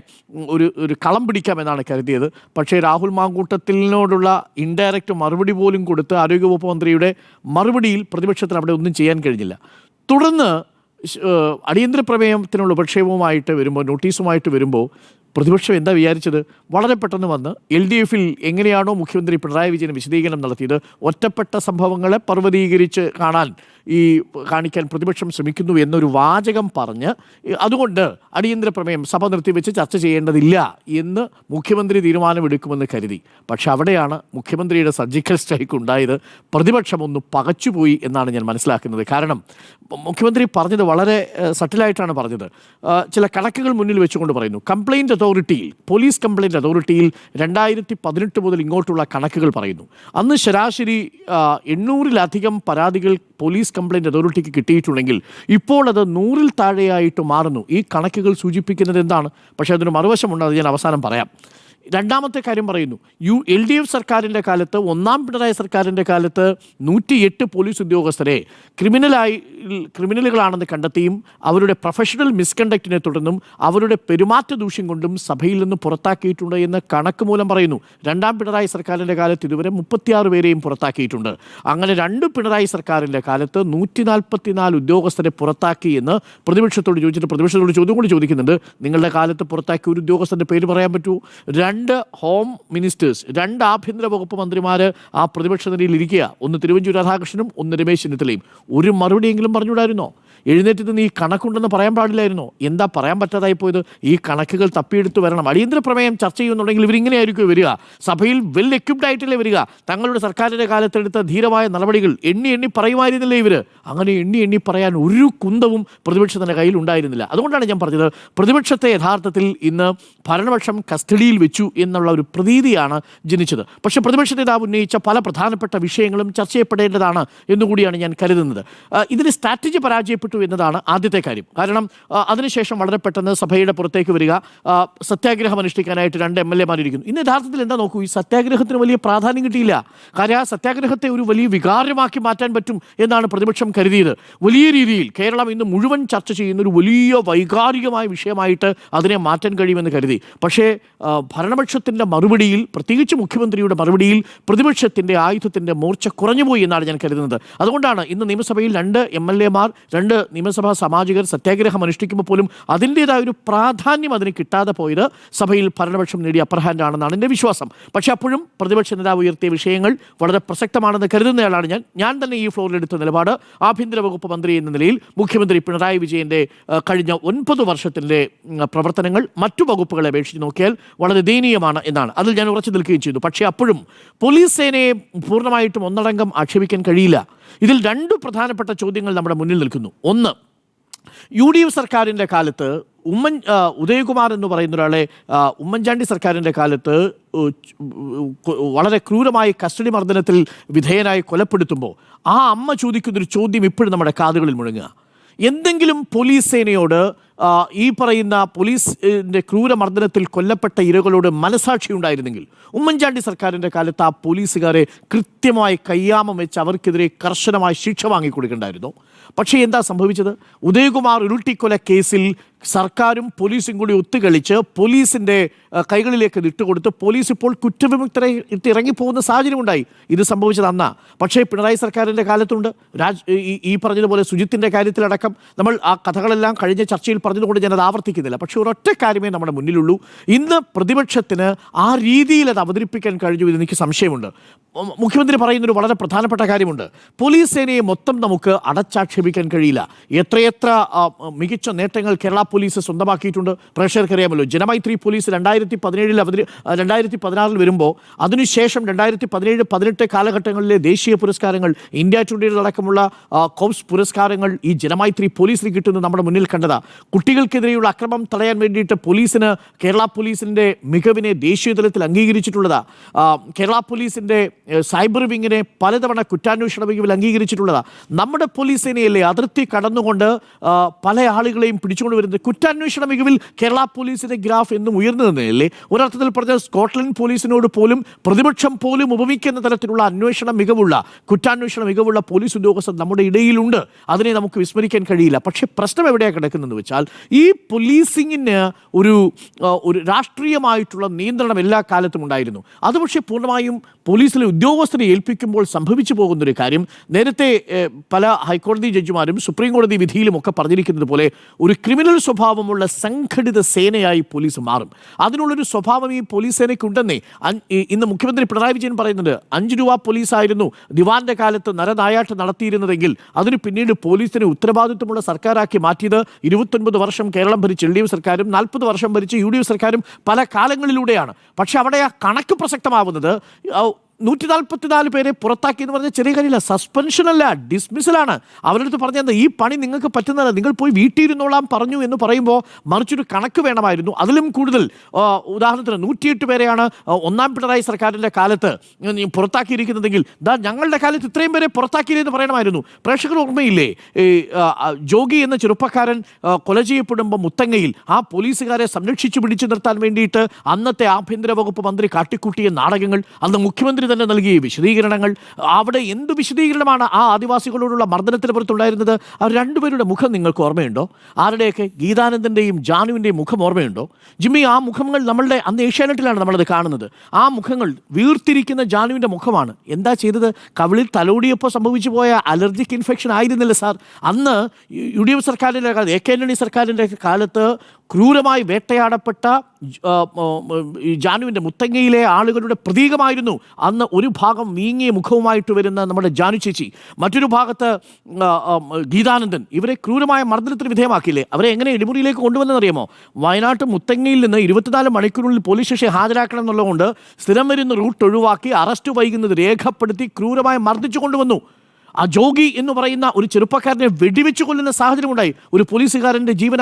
ഒരു കളം പിടിക്കാമെന്നാണ് കരുതിയത്. പക്ഷേ രാഹുൽ മാങ്കൂട്ടത്തിനോടുള്ള ഇൻഡയറക്റ്റ് മറുപടി പോലും കൊടുത്ത് ആരോഗ്യവകുപ്പ് മന്ത്രിയുടെ മറുപടിയിൽ പ്രതിപക്ഷത്തിന് അവിടെ ഒന്നും ചെയ്യാൻ കഴിഞ്ഞില്ല. തുടർന്ന് അടിയന്തര പ്രമേയത്തിനുള്ള ഉപക്ഷേപവുമായിട്ട് വരുമ്പോൾ, നോട്ടീസുമായിട്ട് വരുമ്പോൾ പ്രതിപക്ഷം എന്താ വിചാരിച്ചത്? വളരെ പെട്ടെന്ന് വന്ന് LDF-ൽ എങ്ങനെയാണോ മുഖ്യമന്ത്രി പിണറായി വിജയൻ വിശദീകരണം നടത്തിയത്, ഒറ്റപ്പെട്ട സംഭവങ്ങളെ പർവ്വതീകരിച്ച് കാണിക്കാൻ പ്രതിപക്ഷം ശ്രമിക്കുന്നു എന്നൊരു വാചകം പറഞ്ഞ് അതുകൊണ്ട് അടിയന്തര പ്രമേയം സഭ നിർത്തിവെച്ച് ചർച്ച ചെയ്യേണ്ടതില്ല എന്ന് മുഖ്യമന്ത്രി തീരുമാനമെടുക്കുമെന്ന് കരുതി. പക്ഷെ അവിടെയാണ് മുഖ്യമന്ത്രിയുടെ സർജിക്കൽ സ്ട്രൈക്ക് ഉണ്ടായത്. പ്രതിപക്ഷം ഒന്ന് പകച്ചുപോയി എന്നാണ് ഞാൻ മനസ്സിലാക്കുന്നത്. കാരണം മുഖ്യമന്ത്രി പറഞ്ഞത് വളരെ സട്ടിലായിട്ടാണ് പറഞ്ഞത്. ചില കണക്കുകൾ മുന്നിൽ വെച്ചുകൊണ്ട് പറയുന്നു. പോലീസ് കംപ്ലയിൻറ്റ് അതോറിറ്റിയിൽ 2018 മുതൽ ഇങ്ങോട്ടുള്ള കണക്കുകൾ പറയുന്നു. അന്ന് ശരാശരി 800-ലധികം പരാതികൾ പോലീസ് കംപ്ലയിൻറ്റ് അതോറിറ്റിക്ക് കിട്ടിയിട്ടുണ്ടെങ്കിൽ ഇപ്പോൾ അത് 100-ൽ താഴെയായിട്ട് മാറുന്നു. ഈ കണക്കുകൾ സൂചിപ്പിക്കുന്നത് എന്താണ്? പക്ഷേ അതിന് മറുവശമുണ്ട്, അത് ഞാൻ അവസാനം പറയാം. രണ്ടാമത്തെ കാര്യം പറയുന്നു, LDF സർക്കാരിൻ്റെ കാലത്ത്, ഒന്നാം പിണറായി സർക്കാരിൻ്റെ കാലത്ത് 108 പോലീസ് ഉദ്യോഗസ്ഥരെ ക്രിമിനലുകളാണെന്ന് കണ്ടെത്തിയും അവരുടെ പ്രൊഫഷണൽ മിസ്കണ്ടക്റ്റിനെ തുടർന്നും അവരുടെ പെരുമാറ്റ ദൂഷ്യം കൊണ്ടും സഭയിൽ നിന്ന് പുറത്താക്കിയിട്ടുണ്ട് എന്ന് കണക്ക് മൂലം പറയുന്നു. രണ്ടാം പിണറായി സർക്കാരിൻ്റെ കാലത്ത് ഇതുവരെ 36 പേരെയും പുറത്താക്കിയിട്ടുണ്ട്. അങ്ങനെ 2 പിണറായി സർക്കാരിൻ്റെ കാലത്ത് 144 ഉദ്യോഗസ്ഥരെ പുറത്താക്കി എന്ന് പ്രതിപക്ഷത്തോട് ചോദ്യം കൂടി ചോദിക്കുന്നുണ്ട്. നിങ്ങളുടെ കാലത്ത് പുറത്താക്കിയ ഒരു ഉദ്യോഗസ്ഥൻ്റെ പേര് പറയാൻ പറ്റുമോ? 2 ഹോം മിനിസ്റ്റേഴ്സ്, 2 ആഭ്യന്തര വകുപ്പ് മന്ത്രിമാർ ആ പ്രതിപക്ഷ നിരയിൽ ഇരിക്കുക. ഒന്ന് തിരുവഞ്ചൂർ രാധാകൃഷ്ണനും ഒന്ന് രമേശ് ചെന്നിത്തലയും. ഒരു മറുപടിയെങ്കിലും പറഞ്ഞുകൂടായിരുന്നോ? എഴുന്നേറ്റ് നിന്ന് ഈ കണക്കുണ്ടെന്ന് പറയാൻ പാടില്ലായിരുന്നോ? എന്താ പറയാൻ പറ്റാതായി പോയത്? ഈ കണക്കുകൾ തപ്പിയെടുത്ത് വരണം. അടിയന്തര പ്രമേയം ചർച്ച ചെയ്യുന്നുണ്ടെങ്കിൽ ഇവരിങ്ങനെയായിരിക്കും വരിക. സഭയിൽ വെൽ എക്വിപ്ഡ് ആയിട്ടല്ലേ വരിക. തങ്ങളുടെ സർക്കാരിൻ്റെ കാലത്തെടുത്ത ധീരമായ നടപടികൾ എണ്ണി പറയുമായിരുന്നില്ലേ ഇവർ? അങ്ങനെ എണ്ണി പറയാൻ ഒരു കുന്തവും പ്രതിപക്ഷത്തിൻ്റെ കയ്യിൽ ഉണ്ടായിരുന്നില്ല. അതുകൊണ്ടാണ് ഞാൻ പറഞ്ഞത്, പ്രതിപക്ഷത്തെ യഥാർത്ഥത്തിൽ ഇന്ന് ഭരണപക്ഷം കസ്റ്റഡിയിൽ വെച്ചു എന്നുള്ള ഒരു പ്രതീതിയാണ് ജനിച്ചത്. പക്ഷേ പ്രതിപക്ഷ നേതാവ് ഉന്നയിച്ച പല പ്രധാനപ്പെട്ട വിഷയങ്ങളും ചർച്ച ചെയ്യപ്പെടേണ്ടതാണ് എന്നുകൂടിയാണ് ഞാൻ കരുതുന്നത്. ഇതിന് സ്ട്രാറ്റജി പരാജയപ്പെട്ടു എന്നതാണ് ആദ്യത്തെ കാര്യം. കാരണം അതിനുശേഷം വളരെ പെട്ടെന്ന് സഭയുടെ പുറത്തേക്ക് വരിക, സത്യാഗ്രഹം അനുഷ്ഠിക്കാനായിട്ട് 2 MLA ഇരിക്കുന്നു. ഇന്ന് യഥാർത്ഥത്തിൽ എന്താ നോക്കൂ, ഈ സത്യാഗ്രഹത്തിന് വലിയ പ്രാധാന്യം കിട്ടിയില്ല. കാര്യം ആ സത്യാഗ്രഹത്തെ ഒരു വലിയ വികാരമാക്കി മാറ്റാൻ പറ്റും എന്നാണ് പ്രതിപക്ഷം കരുതിയത്. വലിയ രീതിയിൽ കേരളം ഇന്ന് മുഴുവൻ ചർച്ച ചെയ്യുന്ന ഒരു വലിയ വൈകാരികമായ വിഷയമായിട്ട് അതിനെ മാറ്റാൻ കഴിയുമെന്ന് കരുതി. പക്ഷേ ഭരണപക്ഷത്തിൻ്റെ മറുപടിയിൽ, പ്രത്യേകിച്ച് മുഖ്യമന്ത്രിയുടെ മറുപടിയിൽ പ്രതിപക്ഷത്തിൻ്റെ ആയുധത്തിൻ്റെ മൂർച്ച കുറഞ്ഞുപോയി എന്നാണ് ഞാൻ കരുതുന്നത്. അതുകൊണ്ടാണ് ഇന്ന് നിയമസഭയിൽ 2 MLA-മാർ, 2 നിയമസഭാ സാമാജികർ സത്യാഗ്രഹം അനുഷ്ഠിക്കുമ്പോൾ പോലും അതിൻ്റേതായ ഒരു പ്രാധാന്യം അതിന് കിട്ടാതെ പോയത് സഭയിൽ ഭരണപക്ഷം നേടിയ അപ്പർ ഹാൻഡ് ആണെന്നാണ് എൻ്റെ വിശ്വാസം. പക്ഷേ അപ്പോഴും പ്രതിപക്ഷ നേതാവ് ഉയർത്തിയ വിഷയങ്ങൾ വളരെ പ്രസക്തമാണെന്ന് കരുതുന്നയാളാണ് ഞാൻ തന്നെ ഈ ഫ്ലോറിലെടുത്ത നിലപാട് ആഭ്യന്തര വകുപ്പ് മന്ത്രി എന്ന നിലയിൽ മുഖ്യമന്ത്രി പിണറായി വിജയൻ്റെ കഴിഞ്ഞ 9 വർഷത്തിൻ്റെ പ്രവർത്തനങ്ങൾ മറ്റു വകുപ്പുകളെ അപേക്ഷിച്ച് നോക്കിയാൽ വളരെ ദയനീയമാണ് എന്നാണ്. അതിൽ ഞാൻ ഉറച്ചു നിൽക്കുകയും ചെയ്തു. പക്ഷേ അപ്പോഴും പോലീസ് സേനയെ പൂർണ്ണമായിട്ടും ഒന്നടങ്കം ആക്ഷേപിക്കാൻ കഴിയില്ല. ഇതിൽ 2 പ്രധാനപ്പെട്ട ചോദ്യങ്ങൾ നമ്മുടെ മുന്നിൽ നിൽക്കുന്നു. ഒന്ന്, UDF സർക്കാരിൻ്റെ കാലത്ത് ഉദയകുമാർ എന്ന് പറയുന്ന ഒരാളെ ഉമ്മൻചാണ്ടി സർക്കാരിൻ്റെ കാലത്ത് വളരെ ക്രൂരമായി കസ്റ്റഡി മർദ്ദനത്തിൽ വിധേയനായി കൊലപ്പെടുത്തുമ്പോൾ ആ അമ്മ ചോദിക്കുന്നൊരു ചോദ്യം ഇപ്പോഴും നമ്മുടെ കാതുകളിൽ മുഴങ്ങുക. എന്തെങ്കിലും പോലീസ് സേനയോട്, ഈ പറയുന്ന പോലീസിൻ്റെ ക്രൂരമർദ്ദനത്തിൽ കൊല്ലപ്പെട്ട ഇരകളോട് മനസാക്ഷി ഉണ്ടായിരുന്നെങ്കിൽ ഉമ്മൻചാണ്ടി സർക്കാരിൻ്റെ കാലത്ത് ആ പോലീസുകാരെ കൃത്യമായി കയ്യാമം വെച്ച് അവർക്കെതിരെ കർശനമായ ശിക്ഷ വാങ്ങിക്കൊടുക്കണ്ടായിരുന്നു. പക്ഷേ എന്താ സംഭവിച്ചത്? ഉദയകുമാർ ഉരുട്ടിക്കൊല കേസിൽ സർക്കാരും പോലീസും കൂടി ഒത്തുകളിച്ച് പോലീസിൻ്റെ കൈകളിലേക്ക് ഇട്ടുകൊടുത്ത് പോലീസ് ഇപ്പോൾ കുറ്റവിമുക്തരെ ഇറങ്ങിപ്പോകുന്ന സാഹചര്യം ഉണ്ടായി. ഇത് സംഭവിച്ചത് അന്നാ. പക്ഷേ പിണറായി സർക്കാരിൻ്റെ കാലത്തുണ്ട്. ഈ പറഞ്ഞതുപോലെ സുജിത്തിൻ്റെ കാര്യത്തിലടക്കം നമ്മൾ ആ കഥകളെല്ലാം കഴിഞ്ഞ ചർച്ചയിൽ പറഞ്ഞതുകൊണ്ട് ഞാനത് ആവർത്തിക്കുന്നില്ല. പക്ഷേ ഒരൊറ്റ കാര്യമേ നമ്മുടെ മുന്നിലുള്ളൂ. ഇന്ന് പ്രതിപക്ഷത്തിന് ആ രീതിയിൽ അത് അവതരിപ്പിക്കാൻ കഴിഞ്ഞു എന്ന് എനിക്ക് സംശയമുണ്ട്. മുഖ്യമന്ത്രി പറയുന്നൊരു വളരെ പ്രധാനപ്പെട്ട കാര്യമുണ്ട്. പോലീസ് സേനയെ മൊത്തം നമുക്ക് അടച്ചാക്ഷേപിക്കാൻ കഴിയില്ല. എത്രയെത്ര മികച്ച നേട്ടങ്ങൾ കേരള പോലീസ് സ്വന്തമാക്കിയിട്ടുണ്ട് പ്രേക്ഷകർക്കറിയാമല്ലോ. ജനമൈത്രി പോലീസ് 2016 വരുമ്പോൾ അതിനുശേഷം 2017-18 കാലഘട്ടങ്ങളിലെ ദേശീയ പുരസ്കാരങ്ങൾ, ഇന്ത്യ ടുഡേയുടെ അടക്കമുള്ള കോപ്സ് പുരസ്കാരങ്ങൾ ഈ ജനമൈത്രി പോലീസിന് കിട്ടുന്നത് നമ്മുടെ മുന്നിൽ കണ്ടതാ. കുട്ടികൾക്കെതിരെയുള്ള അക്രമം തടയാൻ വേണ്ടിയിട്ട് പോലീസിന് കേരള പോലീസിൻ്റെ മികവിനെ ദേശീയ തലത്തിൽ അംഗീകരിച്ചിട്ടുള്ളതാ. കേരള പോലീസിൻ്റെ സൈബർ വിങ്ങിനെ പലതവണ കുറ്റാന്വേഷണ മികവിൽ അംഗീകരിച്ചിട്ടുള്ളതാ. നമ്മുടെ പോലീസ് സേനയല്ലേ അതിർത്തി കടന്നുകൊണ്ട് പല ആളുകളെയും പിടിച്ചുകൊണ്ട് വരുന്നത്. കുറ്റാന്വേഷണ മികവിൽ കേരള പോലീസിന്റെ ഗ്രാഫ് എന്നും ഉയർന്നു നിന്നതല്ലേ. ഒരർത്ഥത്തിൽ പറഞ്ഞാൽ സ്കോട്ട്ലൻഡ് പോലീസിനോട് പോലും പ്രതിപക്ഷം പോലും ഉപമിക്കുന്ന തരത്തിലുള്ള അന്വേഷണ മികവുള്ള, കുറ്റാന്വേഷണ മികവുള്ള പോലീസ് ഉദ്യോഗസ്ഥർ നമ്മുടെ ഇടയിലുണ്ട്. അതിനെ നമുക്ക് വിസ്മരിക്കാൻ കഴിയില്ല. പക്ഷേ പ്രശ്നം എവിടെയാണ് കിടക്കുന്നതെന്ന് വെച്ചാൽ ഈ പോലീസിങ്ങിന് ഒരു രാഷ്ട്രീയമായിട്ടുള്ള നിയന്ത്രണം എല്ലാ കാലത്തും ഉണ്ടായിരുന്നു. അത് പക്ഷേ പൂർണ്ണമായും പോലീസിലെ ഉദ്യോഗസ്ഥരെ ഏൽപ്പിക്കുമ്പോൾ സംഭവിച്ചു പോകുന്നൊരു കാര്യം, നേരത്തെ പല ഹൈക്കോടതി ജഡ്ജിമാരും സുപ്രീം കോടതി വിധിയിലുമൊക്കെ പറഞ്ഞിരിക്കുന്നത് പോലെ ഒരു ക്രിമിനൽ സ്വഭാവമുള്ള സംഘടിത സേനയായി പോലീസ് മാറും. അതിനുള്ളൊരു സ്വഭാവം ഈ പോലീസ് സേനയ്ക്കുണ്ടെന്നേ ഇന്ന് മുഖ്യമന്ത്രി പിണറായി വിജയൻ പറയുന്നത്. 5 രൂപ പോലീസായിരുന്നു ദിവാന്റെ കാലത്ത് നരനായാട്ട് നടത്തിയിരുന്നതെങ്കിൽ അതിന് പിന്നീട് പോലീസിനെ ഉത്തരവാദിത്വമുള്ള സർക്കാരാക്കി മാറ്റിയത് 29 വർഷം കേരളം ഭരിച്ച LDF സർക്കാരും 40 വർഷം ഭരിച്ച UDF സർക്കാരും പല കാലങ്ങളിലൂടെയാണ്. പക്ഷെ അവിടെ ആ കണക്ക് പ്രസക്തമാവുന്നത് 144 പേരെ പുറത്താക്കി എന്ന് പറഞ്ഞാൽ ചെറിയ കാര്യമില്ല. സസ്പെൻഷനല്ല, ഡിസ്മിസലാണ്. അവരടുത്ത് പറഞ്ഞത് ഈ പണി നിങ്ങൾക്ക് പറ്റുന്നതല്ല, നിങ്ങൾ പോയി വീട്ടിലിരുന്നോളാം പറഞ്ഞു എന്ന് പറയുമ്പോൾ മറിച്ചൊരു കണക്ക് വേണമായിരുന്നു. അതിലും കൂടുതൽ ഉദാഹരണത്തിന് 108 പേരെയാണ് ഒന്നാം പിണറായി സർക്കാരിൻ്റെ കാലത്ത് പുറത്താക്കിയിരിക്കുന്നതെങ്കിൽ ഞങ്ങളുടെ കാലത്ത് ഇത്രയും പേരെ പുറത്താക്കിയില്ലെന്ന് പറയണമായിരുന്നു. പ്രേക്ഷകർ ഓർമ്മയില്ലേ ജോഗി എന്ന ചെറുപ്പക്കാരൻ കൊല ചെയ്യപ്പെടുമ്പോൾ മുത്തങ്ങയിൽ ആ പോലീസുകാരെ സംരക്ഷിച്ചു പിടിച്ചു നിർത്താൻ വേണ്ടിയിട്ട് അന്നത്തെ ആഭ്യന്തര വകുപ്പ് മന്ത്രി കാട്ടിക്കൂട്ടിയ നാടകങ്ങൾ, അന്ന് മുഖ്യമന്ത്രി തന്നെ നൽകിയ വിശദീകരണങ്ങൾ. അവിടെ എന്ത് വിശദീകരണമാണ് ആ ആദിവാസികളോടുള്ള മർദ്ദനത്തിന് പുറത്തുണ്ടായിരുന്നത്? അവർ രണ്ടുപേരുടെ മുഖം നിങ്ങൾക്ക് ഓർമ്മയുണ്ടോ? ആരുടെയൊക്കെ? ഗീതാനന്ദൻ്റെയും ജാനുവിൻ്റെയും മുഖം ഓർമ്മയുണ്ടോ? ജിമ്മി, ആ മുഖങ്ങൾ നമ്മളുടെ അന്ന് ഏഷ്യാനെറ്റിലാണ് നമ്മളത് കാണുന്നത്. ആ മുഖങ്ങൾ വീർത്തിരിക്കുന്ന ജാനുവിൻ്റെ മുഖമാണ്. എന്താ ചെയ്തത്? കവിളിൽ തലോടിയപ്പോൾ സംഭവിച്ചു പോയ അലർജിക് ഇൻഫെക്ഷൻ ആയിരുന്നില്ല സാർ. അന്ന് UDF സർക്കാരിൻ്റെ കാലത്ത്, AK ആന്റണി സർക്കാരിൻ്റെ കാലത്ത് ക്രൂരമായി വേട്ടയാടപ്പെട്ട ജാനുവിൻ്റെ മുത്തങ്ങയിലെ ആളുകളുടെ പ്രതീകമായിരുന്നു അന്ന് ഒരു ഭാഗം വീങ്ങിയ മുഖവുമായിട്ട് വരുന്ന നമ്മുടെ ജാനു ചേച്ചി, മറ്റൊരു ഭാഗത്ത് ഗീതാനന്ദൻ. ഇവരെ ക്രൂരമായ മർദ്ദനത്തിന് വിധേയമാക്കിയില്ലേ? അവരെ എങ്ങനെ ഇടിമുറിയിലേക്ക് കൊണ്ടുവന്നറിയാമോ? വയനാട്ട് മുത്തങ്ങയിൽ നിന്ന് 24 മണിക്കൂറിനുള്ളിൽ പോലീസ് സ്റ്റേഷൻ ഹാജരാക്കണം എന്നുള്ളതുകൊണ്ട് സ്ഥിരം വരുന്ന റൂട്ട് ഒഴിവാക്കി അറസ്റ്റ് വൈകുന്നത് രേഖപ്പെടുത്തി ക്രൂരമായി മർദ്ദിച്ചു കൊണ്ടുവന്നു. ആ ജോഗി എന്ന് പറയുന്ന ഒരു ചെറുപ്പക്കാരനെ വെടിവെച്ച് കൊല്ലുന്ന സാഹചര്യമുണ്ടായി. ഒരു പോലീസുകാരൻ്റെ ജീവൻ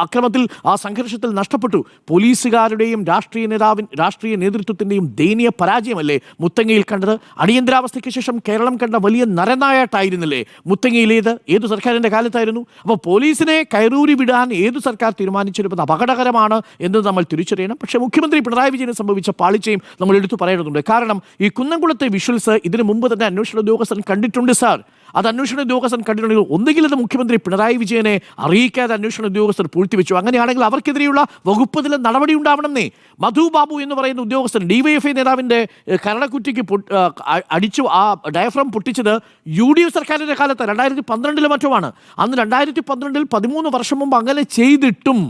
അക്രമത്തിൽ, ആ സംഘർഷത്തിൽ നഷ്ടപ്പെട്ടു. പോലീസുകാരുടെയും രാഷ്ട്രീയ നേതൃത്വത്തിൻ്റെയും ദയനീയ പരാജയമല്ലേ മുത്തങ്ങയിൽ കണ്ടത്? അടിയന്തരാവസ്ഥയ്ക്ക് ശേഷം കേരളം കണ്ട വലിയ നരനായാട്ടായിരുന്നില്ലേ മുത്തങ്ങയിലേത്? ഏതു സർക്കാരിൻ്റെ കാലത്തായിരുന്നു? അപ്പോൾ പോലീസിനെ കയറൂരി വിടാൻ ഏതു സർക്കാർ തീരുമാനിച്ചിരുന്നത് അപകടകരമാണ് എന്ന് നമ്മൾ തിരിച്ചറിയണം. പക്ഷേ മുഖ്യമന്ത്രി പിണറായി വിജയന് സംഭവിച്ച പാളിച്ചയും നമ്മൾ എടുത്തു പറയേണ്ടതുണ്ട്. കാരണം ഈ കുന്നംകുളത്തെ വിഷ്വൽസ് ഇതിനു മുമ്പ് തന്നെ അന്വേഷണ ഉദ്യോഗസ്ഥൻ കണ്ടിട്ടുണ്ട് സാർ. അത് അന്വേഷണ ഉദ്യോഗസ്ഥൻ കണ്ടിട്ടുണ്ടെങ്കിൽ ഒന്നുകിൽ അത് മുഖ്യമന്ത്രി പിണറായി വിജയനെ അറിയിക്കാതെ അന്വേഷണ ഉദ്യോഗസ്ഥർ പൂഴ്ത്തിവെച്ചു. അങ്ങനെയാണെങ്കിൽ അവർക്കെതിരെയുള്ള വകുപ്പ് തല നടപടി ഉണ്ടാവണമെന്നേ. മധു ബാബു എന്ന് പറയുന്ന ഉദ്യോഗസ്ഥൻ DYFI നേതാവിൻ്റെ കരണക്കുറ്റിക്ക് അടിച്ചു ആ ഡയഫ്രം പൊട്ടിച്ചത് UDF സർക്കാരിൻ്റെ കാലത്ത് 2012 മറ്റുമാണ്. അന്ന് 2012 13 വർഷം മുമ്പ് അങ്ങനെ ചെയ്തിട്ടും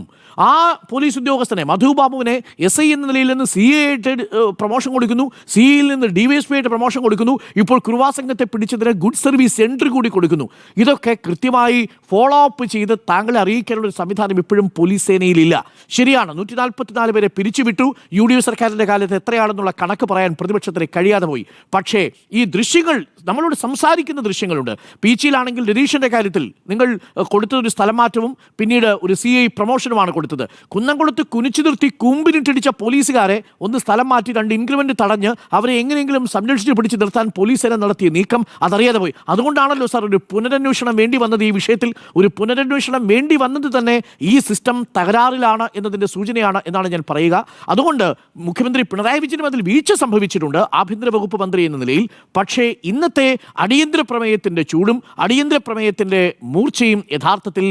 ആ പോലീസ് ഉദ്യോഗസ്ഥനെ മധു ബാബുവിനെ SI എന്ന നിലയിൽ നിന്ന് CA ആയിട്ട് പ്രൊമോഷൻ കൊടുക്കുന്നു, CAയിൽ നിന്ന് DYSP ആയിട്ട് പ്രൊമോഷൻ കൊടുക്കുന്നു. ഇപ്പോൾ കുറുവാ സംഘത്തെ പിടിച്ചതിന് ഗുഡ് സർവീസ് എൻട്രി കൂടി കൊടുക്കുന്നു. ഇതൊക്കെ കൃത്യമായി ഫോളോ അപ്പ് ചെയ്ത് താങ്കളെ അറിയിക്കാനുള്ള ഒരു സംവിധാനം ഇപ്പോഴും പോലീസ് സേനയിലില്ല. ശരിയാണ്, 144 പേരെ പിരിച്ചുവിട്ടു. UDF സർക്കാരിൻ്റെ കാലത്ത് എത്രയാണെന്നുള്ള കണക്ക് പറയാൻ പ്രതിപക്ഷത്തിന് കഴിയാതെ പോയി. പക്ഷേ ഈ ദൃശ്യങ്ങൾ, നമ്മളോട് സംസാരിക്കുന്ന ദൃശ്യങ്ങളുണ്ട്. പീച്ചിയിലാണെങ്കിൽ രതീഷിൻ്റെ കാര്യത്തിൽ നിങ്ങൾ കൊടുത്തതൊരു സ്ഥലം മാറ്റവും പിന്നീട് ഒരു CI പ്രൊമോഷനുമാണ് കൊടുത്തത്. കുന്നംകുളത്ത് കുനിച്ചു നിർത്തി കൂമ്പിനിട്ടടിച്ച പോലീസുകാരെ ഒന്ന് സ്ഥലം മാറ്റി 2 ഇൻക്രിമെന്റ് തടഞ്ഞ് അവരെ എങ്ങനെയെങ്കിലും സംരക്ഷിച്ച് പിടിച്ച് നിർത്താൻ പോലീസ് സേന നടത്തിയ നീക്കം അതറിയാതെ പോയി. അതുകൊണ്ടാണല്ലോ സാർ ഒരു പുനരന്വേഷണം വേണ്ടി വന്നത്. ഈ വിഷയത്തിൽ ഒരു പുനരന്വേഷണം വേണ്ടി വന്നത് തന്നെ ഈ സിസ്റ്റം തകരാറിലാണ് എന്നതിൻ്റെ സൂചനയാണ് എന്നാണ് ഞാൻ പറയുക. അതുകൊണ്ട് മുഖ്യമന്ത്രി പിണറായി വിജയനും അതിൽ വീഴ്ച സംഭവിച്ചിട്ടുണ്ട് ആഭ്യന്തര വകുപ്പ് മന്ത്രി എന്ന നിലയിൽ. പക്ഷേ ഇന്നത്തെ അടിയന്തര പ്രമേയത്തിൻ്റെ ചൂടും അടിയന്തര പ്രമേയത്തിൻ്റെ മൂർച്ചയും യഥാർത്ഥത്തിൽ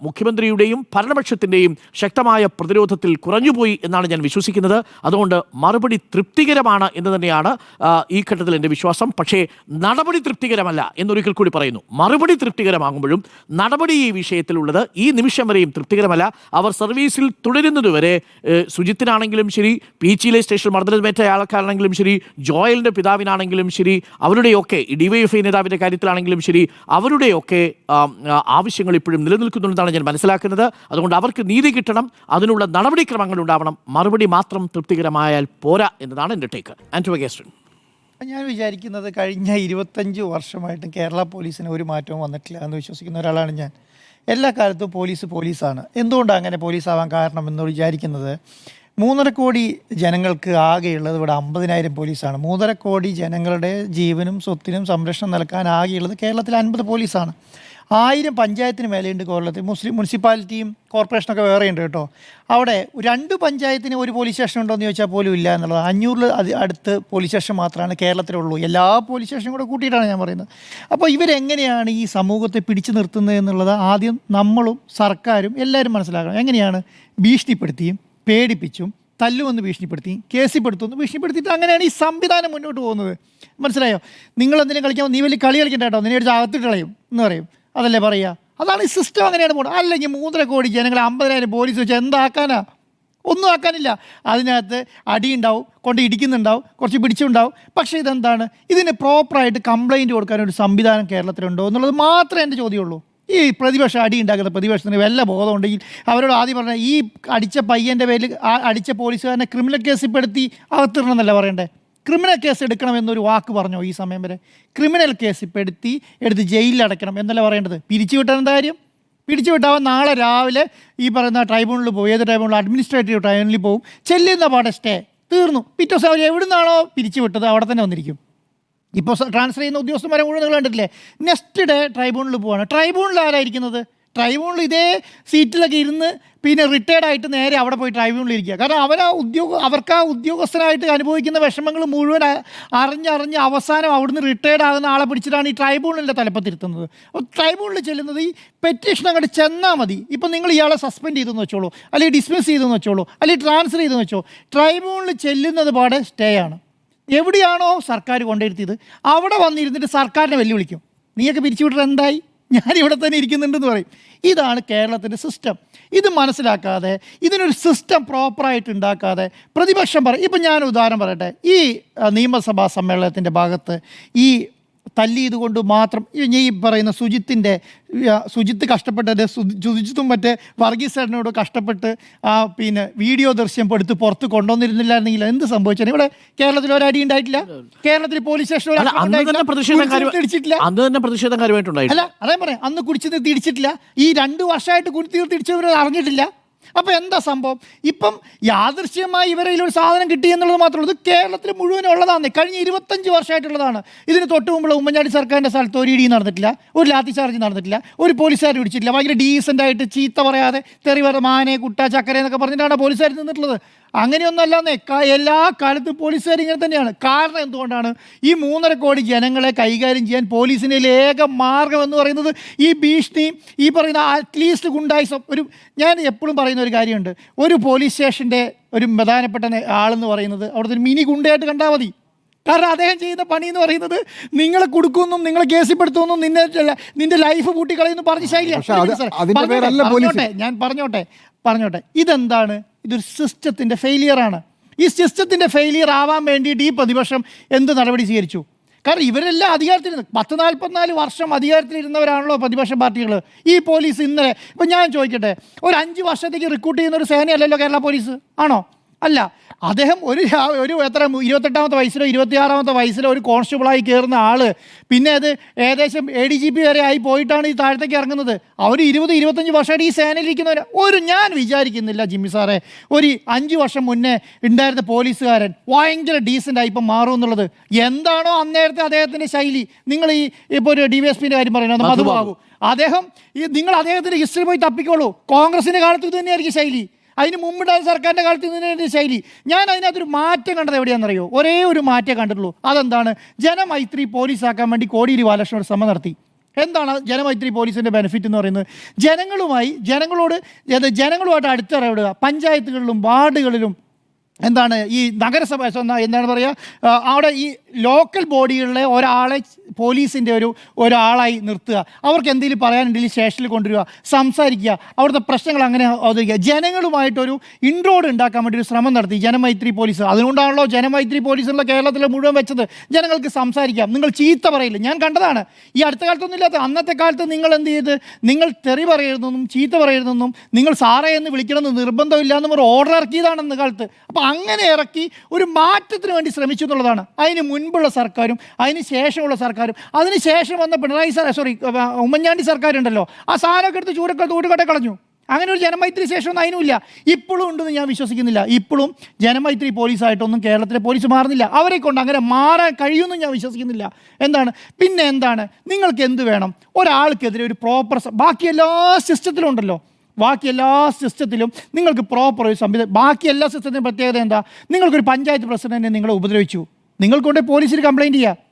മുഖ്യമന്ത്രിയുടെയും ഭരണപക്ഷത്തിൻ്റെയും ശക്തമായ പ്രതിരോധത്തിൽ കുറഞ്ഞുപോയി എന്നാണ് ഞാൻ വിശ്വസിക്കുന്നത്. അതുകൊണ്ട് മറുപടി തൃപ്തികരമാണ് എന്ന് തന്നെയാണ് ഈ ഘട്ടത്തിൽ എൻ്റെ വിശ്വാസം. പക്ഷേ നടപടി തൃപ്തികരമല്ല എന്നൊരു ഒരിക്കൽ കൂടി പറയുന്നു, മറുപടി തൃപ്തികരമാകുമ്പോഴും നടപടി ഈ വിഷയത്തിലുള്ളത് ഈ നിമിഷം വരെയും തൃപ്തികരമല്ല. അവർ സർവീസിൽ തുടരുന്നതുവരെ സുജിത്തിനാണെങ്കിലും ശരി, പീച്ചിയിലെ സ്റ്റേഷൻ മർദ്ദനമേറ്റ ആൾക്കാരാണെങ്കിലും ശരി, ജോയലിൻ്റെ പിതാവിനാണെങ്കിലും ശരി, അവരുടെയൊക്കെ ഡിവൈഎഫ്ഐ നേതാവിൻ്റെ കാര്യത്തിലാണെങ്കിലും ശരി, അവരുടെയൊക്കെ ആവശ്യങ്ങൾ ഇപ്പോഴും നിലനിൽക്കുന്നുണ്ടെന്നാണ് ഞാൻ മനസ്സിലാക്കുന്നത്. അതുകൊണ്ട് അവർക്ക് നീതി കിട്ടണം, അതിനുള്ള നടപടിക്രമങ്ങൾ ഉണ്ടാവണം. മറുപടി മാത്രം തൃപ്തികരമായാൽ പോരാ എന്നതാണ് എൻ്റെ ടേക്ക്. ആൻറ്റോ ഗേസ്റ്റൺ. ഞാൻ വിചാരിക്കുന്നത് കഴിഞ്ഞ 25 വർഷമായിട്ടും കേരള പോലീസിന് ഒരു മാറ്റവും വന്നിട്ടില്ല എന്ന് വിശ്വസിക്കുന്ന ഒരാളാണ് ഞാൻ. എല്ലാ കാലത്തും പോലീസാണ്. എന്തുകൊണ്ടാണ് അങ്ങനെ പോലീസാവാൻ കാരണം എന്ന് വിചാരിക്കുന്നത്, 3.5 കോടി ജനങ്ങൾക്ക് ആകെയുള്ളത് ഇവിടെ 50,000 പോലീസാണ്. 3.5 കോടി ജനങ്ങളുടെ ജീവനും സ്വത്തിനും സംരക്ഷണം നൽകാൻ ആകെയുള്ളത് കേരളത്തിൽ 50 പോലീസാണ്. 1000 പഞ്ചായത്തിന് മേലെയുണ്ട് കേരളത്തിൽ. മുനിസിപ്പാലിറ്റിയും കോർപ്പറേഷനൊക്കെ വേറെയുണ്ട് കേട്ടോ. അവിടെ 2 പഞ്ചായത്തിന് ഒരു പോലീസ് സ്റ്റേഷൻ ഉണ്ടോ എന്ന് ചോദിച്ചാൽ പോലും ഇല്ല എന്നുള്ളത്. 500 അടുത്ത് പോലീസ് സ്റ്റേഷൻ മാത്രമാണ് കേരളത്തിലുള്ളൂ. എല്ലാ പോലീസ് സ്റ്റേഷനും കൂടെ കൂട്ടിയിട്ടാണ് ഞാൻ പറയുന്നത്. അപ്പോൾ ഇവരെങ്ങനെയാണ് ഈ സമൂഹത്തെ പിടിച്ചു നിർത്തുന്നത് എന്നുള്ളത് ആദ്യം നമ്മളും സർക്കാരും എല്ലാവരും മനസ്സിലാക്കണം. എങ്ങനെയാണ് ഭീഷണിപ്പെടുത്തിയും പേടിപ്പിച്ചും തല്ലുമെന്ന് ഭീഷണിപ്പെടുത്തിയും കേസിപ്പെടുത്തുമെന്ന് ഭീഷണിപ്പെടുത്തിയിട്ട് അങ്ങനെയാണ് ഈ സംവിധാനം മുന്നോട്ട് പോകുന്നത്. മനസ്സിലായോ? നിങ്ങളെന്തിനും കളിക്കുമ്പോൾ നീ വലിയ കളി കളിക്കണ്ട കേട്ടോ, നിന്നെ അടിച്ച് അകത്തിട്ട് കളയും എന്ന് പറയും. അതല്ലേ പറയുക? അതാണ് ഈ സിസ്റ്റം. അങ്ങനെയാണ് പോകുന്നത്. അല്ലെങ്കിൽ 3.5 കോടി ജനങ്ങൾ 50,000 പോലീസ് വെച്ച് എന്താക്കാനാ? ഒന്നും ആക്കാനില്ല. അതിനകത്ത് അടിയുണ്ടാവും, കൊണ്ട് ഇടിക്കുന്നുണ്ടാവും, കുറച്ച് പിടിച്ചുണ്ടാവും. പക്ഷേ ഇതെന്താണ്? ഇതിന് പ്രോപ്പറായിട്ട് കംപ്ലയിൻറ്റ് കൊടുക്കാനൊരു സംവിധാനം കേരളത്തിലുണ്ടോ എന്നുള്ളത് മാത്രമേ എൻ്റെ ചോദ്യമുള്ളൂ. ഈ പ്രതിപക്ഷം അടി ഉണ്ടാക്കുന്ന പ്രതിപക്ഷത്തിന് വല്ല ബോധമുണ്ടെങ്കിൽ അവരോട് ആദ്യം പറഞ്ഞാൽ ഈ അടിച്ച പയ്യൻ്റെ പേരിൽ അടിച്ച പോലീസുകാരനെ ക്രിമിനൽ കേസിൽ പെടുത്തി അകത്തിടണമെന്നല്ല പറയണ്ടേ? ക്രിമിനൽ കേസ് എടുക്കണമെന്നൊരു വാക്ക് പറഞ്ഞോ ഈ സമയം വരെ? ക്രിമിനൽ കേസിൽ പെടുത്തി എടുത്ത് ജയിലിൽ അടയ്ക്കണം എന്നല്ല പറയേണ്ടത്. പിരിച്ചുവിട്ടാൻ എന്താ കാര്യം? പിടിച്ചുവിട്ടാവൻ നാളെ രാവിലെ ഈ പറയുന്ന ട്രൈബ്യൂണലിൽ പോകും. ഏത് ട്രൈബ്യൂണൽ? അഡ്മിനിസ്ട്രേറ്റീവ് ട്രൈബ്യൂണലിൽ പോകും. ചെല്ലുന്ന പാടെ സ്റ്റേ തീർന്നു. പിറ്റേ ദിവസം അവർ എവിടെ നിന്നാണോ പിരിച്ചുവിട്ടത് അവിടെ തന്നെ വന്നിരിക്കും. ഇപ്പോൾ ട്രാൻസ്ഫർ ചെയ്യുന്ന ഉദ്യോഗസ്ഥന്മാരെ മുഴുവൻ നിങ്ങൾ കണ്ടിട്ടില്ലേ? നെക്സ്റ്റ് ഡേ ട്രൈബ്യൂണലിൽ പോവാണ്. ട്രൈബ്യൂണലിൽ ആരായിരിക്കുന്നത്? ട്രൈബ്യൂണലിൽ ഇതേ സീറ്റിലൊക്കെ ഇരുന്ന് പിന്നെ റിട്ടയർഡായിട്ട് നേരെ അവിടെ പോയി ട്രൈബ്യൂണലിൽ ഇരിക്കുക. കാരണം അവർക്ക് ആ ഉദ്യോഗസ്ഥനായിട്ട് അനുഭവിക്കുന്ന വിഷമങ്ങൾ മുഴുവൻ അറിഞ്ഞ് അവസാനം അവിടുന്ന് റിട്ടയർഡ് ആകുന്ന ആളെ പിടിച്ചിട്ടാണ് ഈ ട്രൈബ്യൂണലിൻ്റെ തലപ്പത്തിരുത്തുന്നത്. അപ്പോൾ ട്രൈബ്യൂണലിൽ ചെല്ലുന്നത് ഈ പെറ്റീഷൻ അങ്ങോട്ട് ചെന്നാൽ മതി. ഇപ്പം നിങ്ങൾ ഇയാളെ സസ്പെൻഡ് ചെയ്തെന്ന് വെച്ചോളൂ, അല്ലെങ്കിൽ ഡിസ്മിസ് ചെയ്തെന്ന് വെച്ചോളൂ, അല്ലെങ്കിൽ ട്രാൻസ്ഫർ ചെയ്തെന്ന് വെച്ചോ, ട്രൈബ്യൂണലിൽ ചെല്ലുന്നത് പാടെ സ്റ്റേ ആണ്. എവിടെയാണോ സർക്കാർ കൊണ്ടിരുത്തിയത് അവിടെ വന്നിരുന്നിട്ട് സർക്കാരിനെ വെല്ലുവിളിക്കും. നീയൊക്കെ പിരിച്ചുവിട്ടിട്ട് എന്തായി? ഞാനിവിടെ തന്നെ ഇരിക്കുന്നുണ്ടെന്ന് പറയും. ഇതാണ് കേരളത്തിൻ്റെ സിസ്റ്റം. ഇത് മനസ്സിലാക്കാതെ, ഇതിനൊരു സിസ്റ്റം പ്രോപ്പറായിട്ട് ഉണ്ടാക്കാതെ പ്രതിപക്ഷം പറയും. ഇപ്പം ഞാൻ ഉദാഹരണം പറയട്ടെ. ഈ നിയമസഭാ സമ്മേളനത്തിൻ്റെ ഭാഗത്ത് ഈ തല്ലിയത് കൊണ്ട് മാത്രം ഈ പറയുന്ന സുജിത്ത് കഷ്ടപ്പെട്ടത്, സുജിത്തും മറ്റേ വർഗീസ് ചേട്ടനോട് കഷ്ടപ്പെട്ട് പിന്നെ വീഡിയോ ദൃശ്യം എടുത്ത് പുറത്ത് കൊണ്ടുവന്നിരുന്നില്ലായിരുന്നെങ്കിൽ എന്ത് സംഭവിച്ചാൽ ഇവിടെ കേരളത്തിൽ ഒരടി ഉണ്ടായിട്ടില്ല. കേരളത്തിൽ പോലീസ് സ്റ്റേഷൻ അല്ല അതേ പറയാം. അന്ന് കുടിച്ചു നിർത്തി ഇടിച്ചിട്ടില്ല. ഈ 2 വർഷമായിട്ട് കുടിച്ചു നിർത്തി ഇടിച്ചവർ അറിഞ്ഞിട്ടില്ല. അപ്പോൾ എന്താ സംഭവം? ഇപ്പം യാദൃശ്യമായി ഇവരൊരു സാധനം കിട്ടി എന്നുള്ളത് മാത്രമേ ഉള്ളൂ. ഇത് കേരളത്തിൽ മുഴുവനും ഉള്ളതാണ്. കഴിഞ്ഞ 25 വർഷമായിട്ടുള്ളതാണ്. ഇതിന് തൊട്ട് മുമ്പുള്ള ഉമ്മൻചാണ്ടി സർക്കാരിൻ്റെ സ്ഥലത്ത് ഒരു ഇടി നടന്നിട്ടില്ല, ഒരു ലാത്തി ചാർജ് നടന്നിട്ടില്ല, ഒരു പോലീസുകാർ പിടിച്ചിട്ടില്ല. ഭയങ്കര ഡീസൻ്റായിട്ട് ചീത്ത പറയാതെ തെറി മാനെ കുട്ട ചക്കര എന്നൊക്കെ പറഞ്ഞിട്ടാണ് പോലീസുകാർ നിന്നിട്ടുള്ളത്. അങ്ങനെയൊന്നല്ലാന്നേ. എല്ലാ കാലത്തും പോലീസുകാർ ഇങ്ങനെ തന്നെയാണ്. കാരണം എന്തുകൊണ്ടാണ്? ഈ 3.5 കോടി ജനങ്ങളെ കൈകാര്യം ചെയ്യാൻ പോലീസിൻ്റെ ഏക മാർഗം എന്ന് പറയുന്നത് ഈ ഭീഷണിയും ഈ പറയുന്ന അറ്റ്ലീസ്റ്റ് ഗുണ്ടായിസം. ഞാൻ എപ്പോഴും പറയുന്ന ഒരു കാര്യമുണ്ട്. ഒരു പോലീസ് സ്റ്റേഷൻ്റെ ഒരു പ്രധാനപ്പെട്ട ആളെന്ന് പറയുന്നത് അവിടുത്തെ ഒരു മിനി ഗുണ്ടയായിട്ട് കണ്ടാൽ മതി. കാരണം അദ്ദേഹം ചെയ്യുന്ന പണി എന്ന് പറയുന്നത് നിങ്ങളെ കൊടുക്കുമെന്നും നിങ്ങളെ കേസിപ്പെടുത്തുമെന്നും നിന്റെ ലൈഫ് പൂട്ടിക്കളയെന്ന് പറഞ്ഞ ശൈലിയാണ്. ഞാൻ പറഞ്ഞോട്ടെ ഇതെന്താണ്? ഇതൊരു സിസ്റ്റത്തിൻ്റെ ഫെയിലിയറാണ്. ഈ സിസ്റ്റത്തിൻ്റെ ഫെയിലിയർ ആവാൻ വേണ്ടിയിട്ട് ഈ പ്രതിപക്ഷം എന്ത് നടപടി സ്വീകരിച്ചു? കാരണം ഇവരെല്ലാം അധികാരത്തിലിരുന്ന് 44 വർഷം അധികാരത്തിലിരുന്നവരാണല്ലോ പ്രതിപക്ഷ പാർട്ടികൾ. ഈ പോലീസ് ഇന്നലെ ഇപ്പം ഞാൻ ചോദിക്കട്ടെ, ഒരു 5 വർഷത്തേക്ക് റിക്രൂട്ട് ചെയ്യുന്ന ഒരു സേനയല്ലല്ലോ കേരള പോലീസ്, ആണോ? അല്ല. അദ്ദേഹം ഒരു 28-ാമത്തെ വയസ്സിലോ 26-ാമത്തെ വയസ്സിലോ ഒരു കോൺസ്റ്റബിളായി കയറുന്ന ആൾ പിന്നെ അത് ഏകദേശം ADGP വരെ ആയി പോയിട്ടാണ് ഈ താഴത്തേക്ക് ഇറങ്ങുന്നത്. അവർ 20-25 വർഷമായിട്ട് ഈ സേനയിലിരിക്കുന്നവർ ഞാൻ വിചാരിക്കുന്നില്ല ജിമ്മി സാറേ, ഒരു 5 വർഷം മുന്നേ ഉണ്ടായിരുന്ന പോലീസുകാരൻ ഭയങ്കര ഡീസൻ്റായി ഇപ്പം മാറും എന്നുള്ളത്. എന്താണോ അന്നേരത്തെ അദ്ദേഹത്തിൻ്റെ ശൈലി, നിങ്ങൾ ഇപ്പോൾ ഒരു DYSPൻ്റെ കാര്യം പറയുന്നത് മധുബാബു, അദ്ദേഹം നിങ്ങൾ അദ്ദേഹത്തിൻ്റെ ഹിസ്റ്ററി പോയി തപ്പിക്കോളൂ. കോൺഗ്രസിൻ്റെ കാലത്ത് ഇത് തന്നെയായിരിക്കും ശൈലി. അതിന് മുമ്പുണ്ടായ സർക്കാരിൻ്റെ കാലത്ത് ഇതിൻ്റെ ശൈലി. ഞാൻ അതിനകത്തൊരു മാറ്റം കണ്ടത് എവിടെയാണെന്നറിയോ? ഒരേ ഒരു മാറ്റം കണ്ടിട്ടുള്ളൂ. അതെന്താണ്? ജനമൈത്രി പോലീസാക്കാൻ വേണ്ടി കോടിയേരി ബാലകൃഷ്ണൻ ശ്രമം നടത്തി. എന്താണ് ജനമൈത്രി പോലീസിൻ്റെ ബെനിഫിറ്റ് എന്ന് പറയുന്നത്? ജനങ്ങളുമായിട്ട് അടുത്തിടപെടുക. പഞ്ചായത്തുകളിലും വാർഡുകളിലും എന്താണ് ഈ നഗരസഭ എന്താണ് പറയുക, അവിടെ ഈ ലോക്കൽ ബോഡികളിലെ ഒരാളെ പോലീസിൻ്റെ ഒരാളായി നിർത്തുക. അവർക്ക് എന്തെങ്കിലും പറയാനുണ്ടെങ്കിൽ സ്റ്റേഷനിൽ കൊണ്ടുവരിക, സംസാരിക്കുക, അവിടുത്തെ പ്രശ്നങ്ങൾ അങ്ങനെ അവതരിക്കുക. ജനങ്ങളുമായിട്ടൊരു ഇൻട്രോഡ് ഉണ്ടാക്കാൻ വേണ്ടി ഒരു ശ്രമം നടത്തി ജനമൈത്രി പോലീസ്. അതുകൊണ്ടാണല്ലോ ജനമൈത്രി പോലീസുള്ള കേരളത്തിൽ മുഴുവൻ വെച്ചത്. ജനങ്ങൾക്ക് സംസാരിക്കാം, നിങ്ങൾ ചീത്ത പറയില്ല. ഞാൻ കണ്ടതാണ്, ഈ അടുത്ത കാലത്തൊന്നും ഇല്ലാത്ത, അന്നത്തെ കാലത്ത് നിങ്ങൾ എന്ത് ചെയ്ത്, നിങ്ങൾ തെറി പറയരുതെന്നും ചീത്ത പറയരുതെന്നും നിങ്ങൾ സാറേ എന്ന് വിളിക്കണമെന്ന് നിർബന്ധമില്ല എന്നും ഒരു ഓർഡർ ഇറക്കിയതാണ് അന്ന് കാലത്ത്. അപ്പോൾ അങ്ങനെ ഇറക്കി ഒരു മാറ്റത്തിന് വേണ്ടി ശ്രമിച്ചു എന്നുള്ളതാണ്. അതിന് മുൻപുള്ള സർക്കാരും അതിന് ശേഷമുള്ള സർക്കാരും അതിന് ശേഷം വന്ന ഉമ്മൻചാണ്ടി സർക്കാരുണ്ടല്ലോ, ആ സാധനമൊക്കെ എടുത്ത് ചൂടൊക്കെ കളഞ്ഞു. അങ്ങനെ ഒരു ജനമൈത്രി ശേഷമൊന്നും അതിനുമില്ല. ഇപ്പോഴും ഉണ്ടെന്ന് ഞാൻ വിശ്വസിക്കുന്നില്ല. ഇപ്പോഴും ജനമൈത്രി പോലീസായിട്ടൊന്നും കേരളത്തിലെ പോലീസ് മാറുന്നില്ല. അവരെ കൊണ്ട് അങ്ങനെ മാറാൻ കഴിയുമെന്നും ഞാൻ വിശ്വസിക്കുന്നില്ല. പിന്നെ എന്താണ് നിങ്ങൾക്ക് എന്ത് വേണം? ഒരാൾക്കെതിരെ ഒരു പ്രോപ്പർ, ബാക്കി എല്ലാ സിസ്റ്റത്തിലും ഉണ്ടല്ലോ, ബാക്കി എല്ലാ സിസ്റ്റത്തിലും നിങ്ങൾക്ക് പ്രോപ്പർ ഒരു സംവിധാനം. ബാക്കി എല്ലാ സിസ്റ്റത്തിനും പ്രത്യേകത എന്താ? നിങ്ങൾക്കൊരു പഞ്ചായത്ത് പ്രസിഡന്റിനെ നിങ്ങളെ ഉപദ്രവിച്ചു, നിങ്ങൾക്കൊണ്ട് പോലീസിൽ കംപ്ലയിൻറ്റ് ചെയ്യുക.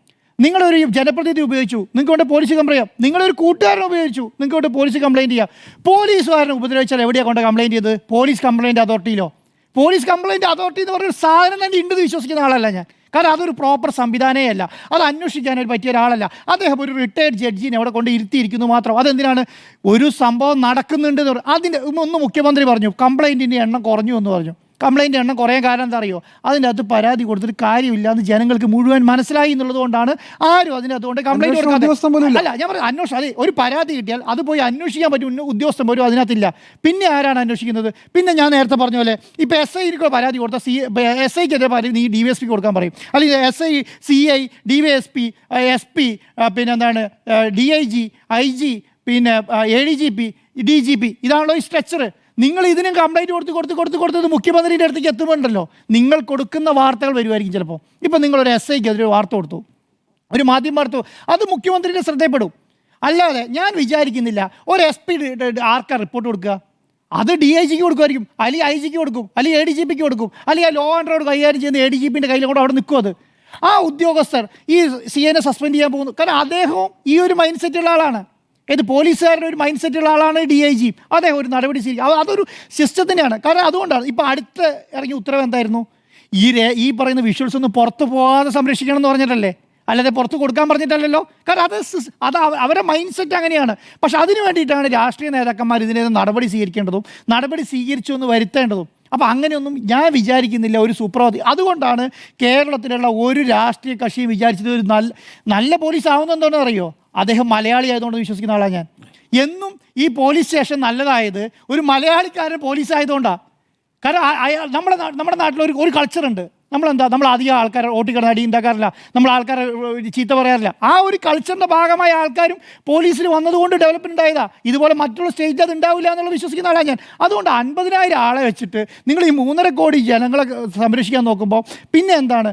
നിങ്ങളൊരു ജനപ്രതിനിധി ഉപയോഗിച്ചു, നിങ്ങൾക്കൊണ്ട് പോലീസ് കംപ്ലയിൻറ്റ് ചെയ്യാം. നിങ്ങളൊരു കൂട്ടുകാരനെ ഉപയോഗിച്ചു, നിങ്ങൾക്കൊണ്ട് പോലീസ് കംപ്ലയിൻറ്റ് ചെയ്യാം. പോലീസുകാരനെ ഉപദ്രവിച്ചാൽ എവിടെയാണ് കൊണ്ട് കംപ്ലയിൻറ്റ് ചെയ്തത്? പോലീസ് കംപ്ലയിൻറ്റ് അതോറിറ്റിയിലോ? പോലീസ് കംപ്ലയിൻറ്റ് അതോറിറ്റി എന്ന് പറഞ്ഞൊരു സാധനം തന്നെ ഉണ്ടെന്ന് വിശ്വസിക്കുന്ന ആളല്ല ഞാൻ. കാരണം അതൊരു പ്രോപ്പർ സംവിധാനമേ അല്ല, അത് അന്വേഷിക്കാനായിട്ട് പറ്റിയ ഒരാളല്ല. അദ്ദേഹം ഒരു റിട്ടയർഡ് ജഡ്ജിനെ അവിടെ കൊണ്ട് ഇരുത്തിയിരിക്കുന്നു മാത്രം. അതെന്തിനാണ്? ഒരു സംഭവം നടക്കുന്നുണ്ട് എന്ന് പറഞ്ഞു. അതിൻ്റെ ഒന്ന് മുഖ്യമന്ത്രി പറഞ്ഞു കംപ്ലയിൻറ്റിൻ്റെ എണ്ണം കുറഞ്ഞു എന്ന് പറഞ്ഞു. കംപ്ലയിൻ്റ് എണ്ണം കുറയാൻ കാരണം എന്താ അറിയോ? അതിൻ്റെ അകത്ത് പരാതി കൊടുത്തിട്ട് കാര്യമില്ല എന്ന് ജനങ്ങൾക്ക് മുഴുവൻ മനസ്സിലായി എന്നുള്ളത് കൊണ്ടാണ് ആരും അതിനകത്തുകൊണ്ട് കംപ്ലയിൻറ്റ് കൊടുക്കാതെ. അല്ല, ഞാൻ പറഞ്ഞു അന്വേഷണം, അതെ, ഒരു പരാതി കിട്ടിയാൽ അത് പോയി അന്വേഷിക്കാൻ പറ്റും ഉദ്യോഗസ്ഥൻ പോലും അതിനകത്തില്ല. പിന്നെ ആരാണ് അന്വേഷിക്കുന്നത്? പിന്നെ ഞാൻ നേരത്തെ പറഞ്ഞ പോലെ ഇപ്പോൾ SI പരാതി കൊടുത്താൽ SIക്കെതിരെ പരാതി നീ DYSP കൊടുക്കാൻ പറയും, അല്ലെങ്കിൽ SI CI DYSP SP പിന്നെന്താണ് DIG IG പിന്നെ ADGP DGP, ഇതാണല്ലോ ഈ സ്ട്രക്ചർ. നിങ്ങൾ ഇതിനും കംപ്ലൈൻറ്റ് കൊടുത്തത് മുഖ്യമന്ത്രിയുടെ അടുത്തേക്ക് എത്തുമ്പോണ്ടല്ലോ നിങ്ങൾ കൊടുക്കുന്ന വാർത്തകൾ വരുമായിരിക്കും. ചിലപ്പോൾ ഇപ്പോൾ നിങ്ങളൊരു SIക്കെതിരെ വാർത്ത കൊടുത്തു, ഒരു മാധ്യമ വാർത്ത, അത് മുഖ്യമന്ത്രിയുടെ ശ്രദ്ധയിൽപ്പെടും. അല്ലാതെ ഞാൻ വിചാരിക്കുന്നില്ല ഒരു SP ആർക്കാ റിപ്പോർട്ട് കൊടുക്കുക? അത് DIGക്ക് കൊടുക്കുമായിരിക്കും, അല്ലെങ്കിൽ IGക്ക് കൊടുക്കും, അല്ലെങ്കിൽ ADGPക്ക് കൊടുക്കും, അല്ലെങ്കിൽ ആ ലോ ആൻഡ് ഓർഡർ കൈകാര്യം ചെയ്യുന്ന ADGPൻ്റെ കയ്യിൽ കൂടെ അവിടെ നിൽക്കും. അത് ആ ഉദ്യോഗസ്ഥർ ഈ CAനെ സസ്പെൻഡ് ചെയ്യാൻ പോകുന്നു. കാരണം അദ്ദേഹവും ഈ ഒരു മൈൻഡ് സെറ്റുള്ള ആളാണ്. ഏത് പോലീസുകാരുടെ ഒരു മൈൻഡ് സെറ്റുള്ള ആളാണ് DIG. അദ്ദേഹം ഒരു നടപടി അതൊരു സിസ്റ്റത്തിൻ്റെയാണ്. കാരണം അതുകൊണ്ടാണ് ഇപ്പോൾ അടുത്ത് ഇറങ്ങിയ ഉത്തരവ് എന്തായിരുന്നു? ഈ പറയുന്ന വിഷ്വൽസ് ഒന്നും പുറത്ത് പോകാതെ സംരക്ഷിക്കണം എന്ന് പറഞ്ഞിട്ടല്ലേ, അല്ലാതെ പുറത്ത് കൊടുക്കാൻ പറഞ്ഞിട്ടല്ലല്ലോ. കാരണം അത് അവരുടെ മൈൻഡ് സെറ്റ് അങ്ങനെയാണ്. പക്ഷെ അതിന് വേണ്ടിയിട്ടാണ് രാഷ്ട്രീയ നേതാക്കന്മാർ ഇതിനെ നടപടി സ്വീകരിക്കേണ്ടതും നടപടി സ്വീകരിച്ചു എന്ന് വരുത്തേണ്ടതും. അപ്പോൾ അങ്ങനെയൊന്നും ഞാൻ വിചാരിക്കുന്നില്ല ഒരു സുപ്രഭാതി. അതുകൊണ്ടാണ് കേരളത്തിലുള്ള ഒരു രാഷ്ട്രീയ കക്ഷിയും വിചാരിച്ചത് ഒരു നല്ല പോലീസ് ആവുന്നത് എന്താണെന്ന് അറിയോ? അദ്ദേഹം മലയാളി ആയതുകൊണ്ട് വിശ്വസിക്കുന്ന ആളാണ് ഞാൻ. എന്നും ഈ പോലീസ് സ്റ്റേഷൻ നല്ലതായത് ഒരു മലയാളിക്കാരൻ പോലീസ് ആയതുകൊണ്ടാണ്. കാരണം നമ്മുടെ നാട്ടിൽ ഒരു കൾച്ചറുണ്ട്. നമ്മൾ അധികം ആൾക്കാരെ ഓട്ടിക്കിടന്ന് അടി ഉണ്ടാക്കാറില്ല, നമ്മൾ ആൾക്കാരെ ചീത്ത പറയാറില്ല. ആ ഒരു കൾച്ചറിൻ്റെ ഭാഗമായ ആൾക്കാരും പോലീസിൽ വന്നതുകൊണ്ട് ഡെവലപ്മെൻറ്റ് ഉണ്ടായതാണ്. ഇതുപോലെ മറ്റുള്ള സ്റ്റേറ്റിൽ അത് ഉണ്ടാവില്ല എന്നുള്ളത് വിശ്വസിക്കുന്ന ആളാണ് ഞാൻ. അതുകൊണ്ട് 50,000 ആളെ വെച്ചിട്ട് നിങ്ങൾ ഈ 3.5 കോടി ജനങ്ങളെ സംരക്ഷിക്കാൻ നോക്കുമ്പോൾ പിന്നെ എന്താണ്?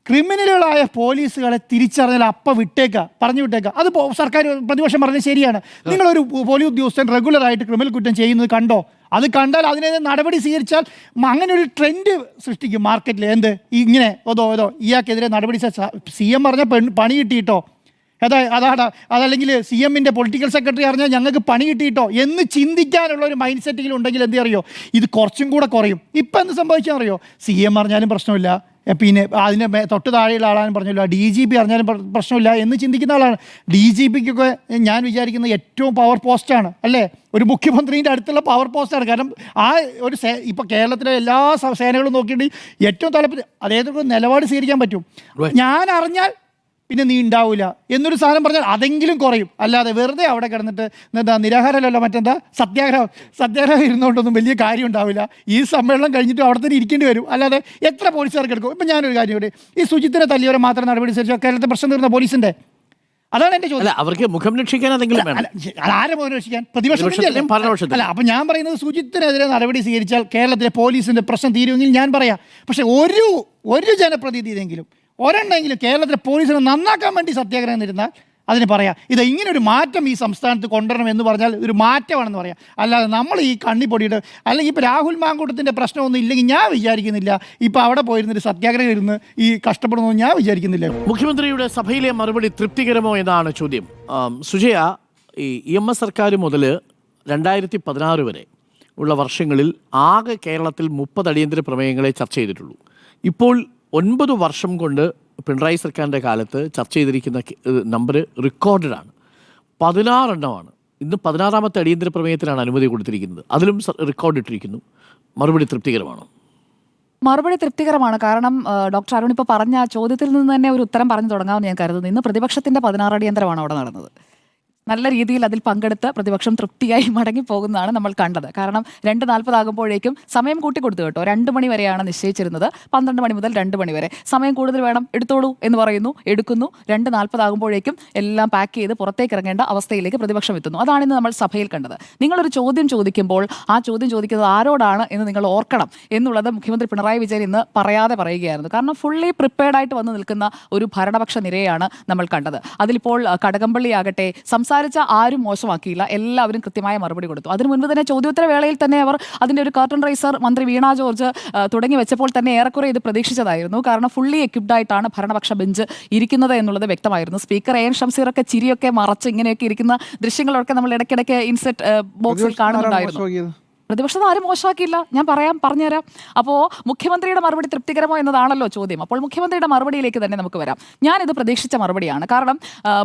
ക്രിമിനലുകളായ പോലീസുകളെ തിരിച്ചറിഞ്ഞാൽ പറഞ്ഞു വിട്ടേക്കുക. അത് സർക്കാർ പ്രതിപക്ഷം പറഞ്ഞത് ശരിയാണ്. നിങ്ങളൊരു പോലീസ് ഉദ്യോഗസ്ഥൻ റെഗുലറായിട്ട് ക്രിമിനൽ കുറ്റം ചെയ്യുന്നത് കണ്ടോ? അത് കണ്ടാൽ അതിനെതിരെ നടപടി സ്വീകരിച്ചാൽ അങ്ങനെ ഒരു ട്രെൻഡ് സൃഷ്ടിക്കും മാർക്കറ്റിൽ. ഇങ്ങനെ ഇയാൾക്കെതിരെ നടപടി CM പറഞ്ഞ പണി കിട്ടിയിട്ടോ, അതല്ലെങ്കിൽ CMൻ്റെ പൊളിറ്റിക്കൽ സെക്രട്ടറി അറിഞ്ഞാൽ ഞങ്ങൾക്ക് പണി കിട്ടിയിട്ടോ എന്ന് ചിന്തിക്കാനുള്ള ഒരു മൈൻഡ് സെറ്റിൽ ഉണ്ടെങ്കിൽ എന്ത് അറിയോ, ഇത് കുറച്ചും കൂടെ കുറയും. ഇപ്പം എന്ത് സംഭവിച്ചാൽ അറിയോ? CM പറഞ്ഞാലും പ്രശ്നമില്ല, പിന്നെ അതിന് തൊട്ട് താഴെയുള്ള ആളാനും പറഞ്ഞില്ല, DGP അറിഞ്ഞാലും പ്രശ്നമില്ല എന്ന് ചിന്തിക്കുന്ന ആളാണ്. DGPക്കൊക്കെ ഞാൻ വിചാരിക്കുന്നത് ഏറ്റവും പവർ പോസ്റ്റാണ് അല്ലേ, ഒരു മുഖ്യമന്ത്രിൻ്റെ അടുത്തുള്ള പവർ പോസ്റ്റാണ്. കാരണം ആ ഒരു ഇപ്പോൾ കേരളത്തിലെ എല്ലാ സേനകളും നോക്കിയിട്ട് ഏറ്റവും തലപ്പത്തിൽ അദ്ദേഹത്തിന് നിലപാട് സ്വീകരിക്കാൻ പറ്റും. ഞാൻ അറിഞ്ഞാൽ പിന്നെ നീ ഉണ്ടാവില്ല എന്നൊരു സാധനം പറഞ്ഞാൽ അതെങ്കിലും കുറയും. അല്ലാതെ വെറുതെ അവിടെ കിടന്നിട്ട് നിരാഹാരമല്ല, സത്യാഗ്രഹം ഇരുന്നുകൊണ്ടൊന്നും വലിയ കാര്യം ഉണ്ടാവില്ല. ഈ സമ്മേളനം കഴിഞ്ഞിട്ട് അവിടെ തന്നെ ഇരിക്കേണ്ടി വരും. അല്ലാതെ എത്ര പോലീസുകാർക്ക് എടുക്കും? ഇപ്പം ഞാനൊരു കാര്യം കൂടി, ഈ സുജിത്തിനെ തല്ലിയവരെ മാത്രം നടപടി സ്വീകരിച്ചാൽ കേരളത്തിൽ പ്രശ്നം തീർന്ന പോലീസിൻ്റെ? അതാണ് എൻ്റെ ചോദ്യം. അവർക്ക് മുഖം രക്ഷിക്കാൻ ആരെ മുഖം രക്ഷിക്കാൻ? പ്രതിപക്ഷം അല്ല. അപ്പം ഞാൻ പറയുന്നത് സുജിത്തിനെതിരെ നടപടി സ്വീകരിച്ചാൽ കേരളത്തിലെ പോലീസിൻ്റെ പ്രശ്നം തീരുമെങ്കിൽ ഞാൻ പറയാം. പക്ഷെ ഒരു ജനപ്രതിനിധിയെങ്കിലും ഒരെണ്ണമെങ്കിലും കേരളത്തിലെ പോലീസിനെ നന്നാക്കാൻ വേണ്ടി സത്യാഗ്രഹം ഇരുന്നാൽ അതിന് പറയാം ഇത് ഇങ്ങനെ ഒരു മാറ്റം ഈ സംസ്ഥാനത്ത് കൊണ്ടുവരണം എന്ന് പറഞ്ഞാൽ ഒരു മാറ്റമാണെന്ന് പറയാം. അല്ലാതെ നമ്മൾ ഈ കണ്ണിപ്പൊടിയിട്ട് അല്ലെങ്കിൽ ഇപ്പോൾ രാഹുൽ മാങ്കൂട്ടത്തിൻ്റെ പ്രശ്നമൊന്നും ഇല്ലെങ്കിൽ ഞാൻ വിചാരിക്കുന്നില്ല ഇപ്പോൾ അവിടെ പോയിരുന്നൊരു സത്യാഗ്രഹം ഇരുന്ന് ഈ കഷ്ടപ്പെടുന്നതെന്ന് ഞാൻ വിചാരിക്കുന്നില്ല. മുഖ്യമന്ത്രിയുടെ സഭയിലെ മറുപടി തൃപ്തികരമോ എന്നാണ് ചോദ്യം. സുജയ, ഈ EMS സർക്കാർ മുതൽ 2016 വരെ ഉള്ള വർഷങ്ങളിൽ ആകെ കേരളത്തിൽ 30 അടിയന്തര പ്രമേയങ്ങളെ ചർച്ച ചെയ്തിട്ടുള്ളൂ. ഇപ്പോൾ 9 വർഷം കൊണ്ട് പിണറായി സർക്കാരിൻ്റെ കാലത്ത് ചർച്ച ചെയ്തിരിക്കുന്ന നമ്പർ റെക്കോർഡഡാണ്. 16 എണ്ണമാണ്. ഇന്ന് 16ാമത്തെ അടിയന്തര പ്രമേയത്തിലാണ് അനുമതി കൊടുത്തിരിക്കുന്നത്. അതിലും റെക്കോർഡ് ഇട്ടിരിക്കുന്നു. മറുപടി തൃപ്തികരമാണോ? മറുപടി തൃപ്തികരമാണ്. കാരണം ഡോക്ടർ അരുൺ ഇപ്പോൾ പറഞ്ഞ ചോദ്യത്തിൽ നിന്ന് തന്നെ ഒരു ഉത്തരം പറഞ്ഞു തുടങ്ങാമെന്ന് ഞാൻ കരുതുന്നു. ഇന്ന് പ്രതിപക്ഷത്തിന്റെ 16 അടിയന്തരമാണ് അവിടെ നടന്നത്. നല്ല രീതിയിൽ അതിൽ പങ്കെടുത്ത് പ്രതിപക്ഷം തൃപ്തിയായി മടങ്ങിപ്പോകുന്നതാണ് നമ്മൾ കണ്ടത്. കാരണം 2:40 ആകുമ്പോഴേക്കും സമയം കൂട്ടിക്കൊടുത്തു കേട്ടോ. 2 മണി വരെയാണ് നിശ്ചയിച്ചിരുന്നത്. 12 മണി മുതൽ 2 മണി വരെ സമയം കൂടുതൽ വേണം, എടുത്തോളൂ എന്ന് പറയുന്നു, എടുക്കുന്നു. 2:40 ആകുമ്പോഴേക്കും എല്ലാം പാക്ക് ചെയ്ത് പുറത്തേക്ക് ഇറങ്ങേണ്ട അവസ്ഥയിലേക്ക് പ്രതിപക്ഷം എത്തുന്നു. അതാണ് ഇന്ന് നമ്മൾ സഭയിൽ കണ്ടത്. നിങ്ങളൊരു ചോദ്യം ചോദിക്കുമ്പോൾ ആ ചോദ്യം ചോദിക്കുന്നത് ആരോടാണ് എന്ന് നിങ്ങൾ ഓർക്കണം എന്നുള്ളത് മുഖ്യമന്ത്രി പിണറായി വിജയൻ ഇന്ന് പറയാതെ പറയുകയായിരുന്നു. കാരണം ഫുള്ളി പ്രിപ്പയർഡായിട്ട് വന്ന് നിൽക്കുന്ന ഒരു ഭരണപക്ഷ നിരയാണ് നമ്മൾ കണ്ടത്. അതിലിപ്പോൾ കടകംപള്ളി ആകട്ടെ സംസാരിച്ച ആരും മോശമാക്കിയില്ല, എല്ലാവരും കൃത്യമായ മറുപടി കൊടുത്തു. അതിനു മുൻപ് തന്നെ ചോദ്യോത്തര വേളയിൽ തന്നെ അവർ അതിൻ്റെ ഒരു കർട്ടൺ റൈസർ മന്ത്രി വീണ ജോർജ് തുടങ്ങി വെച്ചപ്പോൾ തന്നെ ഏറെക്കുറെ ഇത് പ്രതീക്ഷിച്ചതായിരുന്നു. കാരണം ഫുള്ളി എക്യുപ്ഡ് ആയിട്ടാണ് ഭരണപക്ഷ ബെഞ്ച് ഇരിക്കുന്നത് എന്നുള്ളത് വ്യക്തമായിരുന്നു. സ്പീക്കർ എൻ ഷംസീറൊക്കെ ചിരിയൊക്കെ മറച്ച് ഇങ്ങനെയൊക്കെ ഇരിക്കുന്ന ദൃശ്യങ്ങളൊക്കെ നമ്മൾ ഇടയ്ക്കിടയ്ക്ക് ഇൻസെറ്റ് ബോക്സിൽ കാണുന്നുണ്ടായിരുന്നു. പ്രതിപക്ഷത്ത് ആരും മോശമാക്കിയില്ല. ഞാൻ പറഞ്ഞുതരാം. അപ്പോൾ മുഖ്യമന്ത്രിയുടെ മറുപടി തൃപ്തികരമോ എന്നതാണല്ലോ ചോദ്യം. അപ്പോൾ മുഖ്യമന്ത്രിയുടെ മറുപടിയിലേക്ക് തന്നെ നമുക്ക് വരാം. ഞാനിത് പ്രതീക്ഷിച്ച മറുപടിയാണ്. കാരണം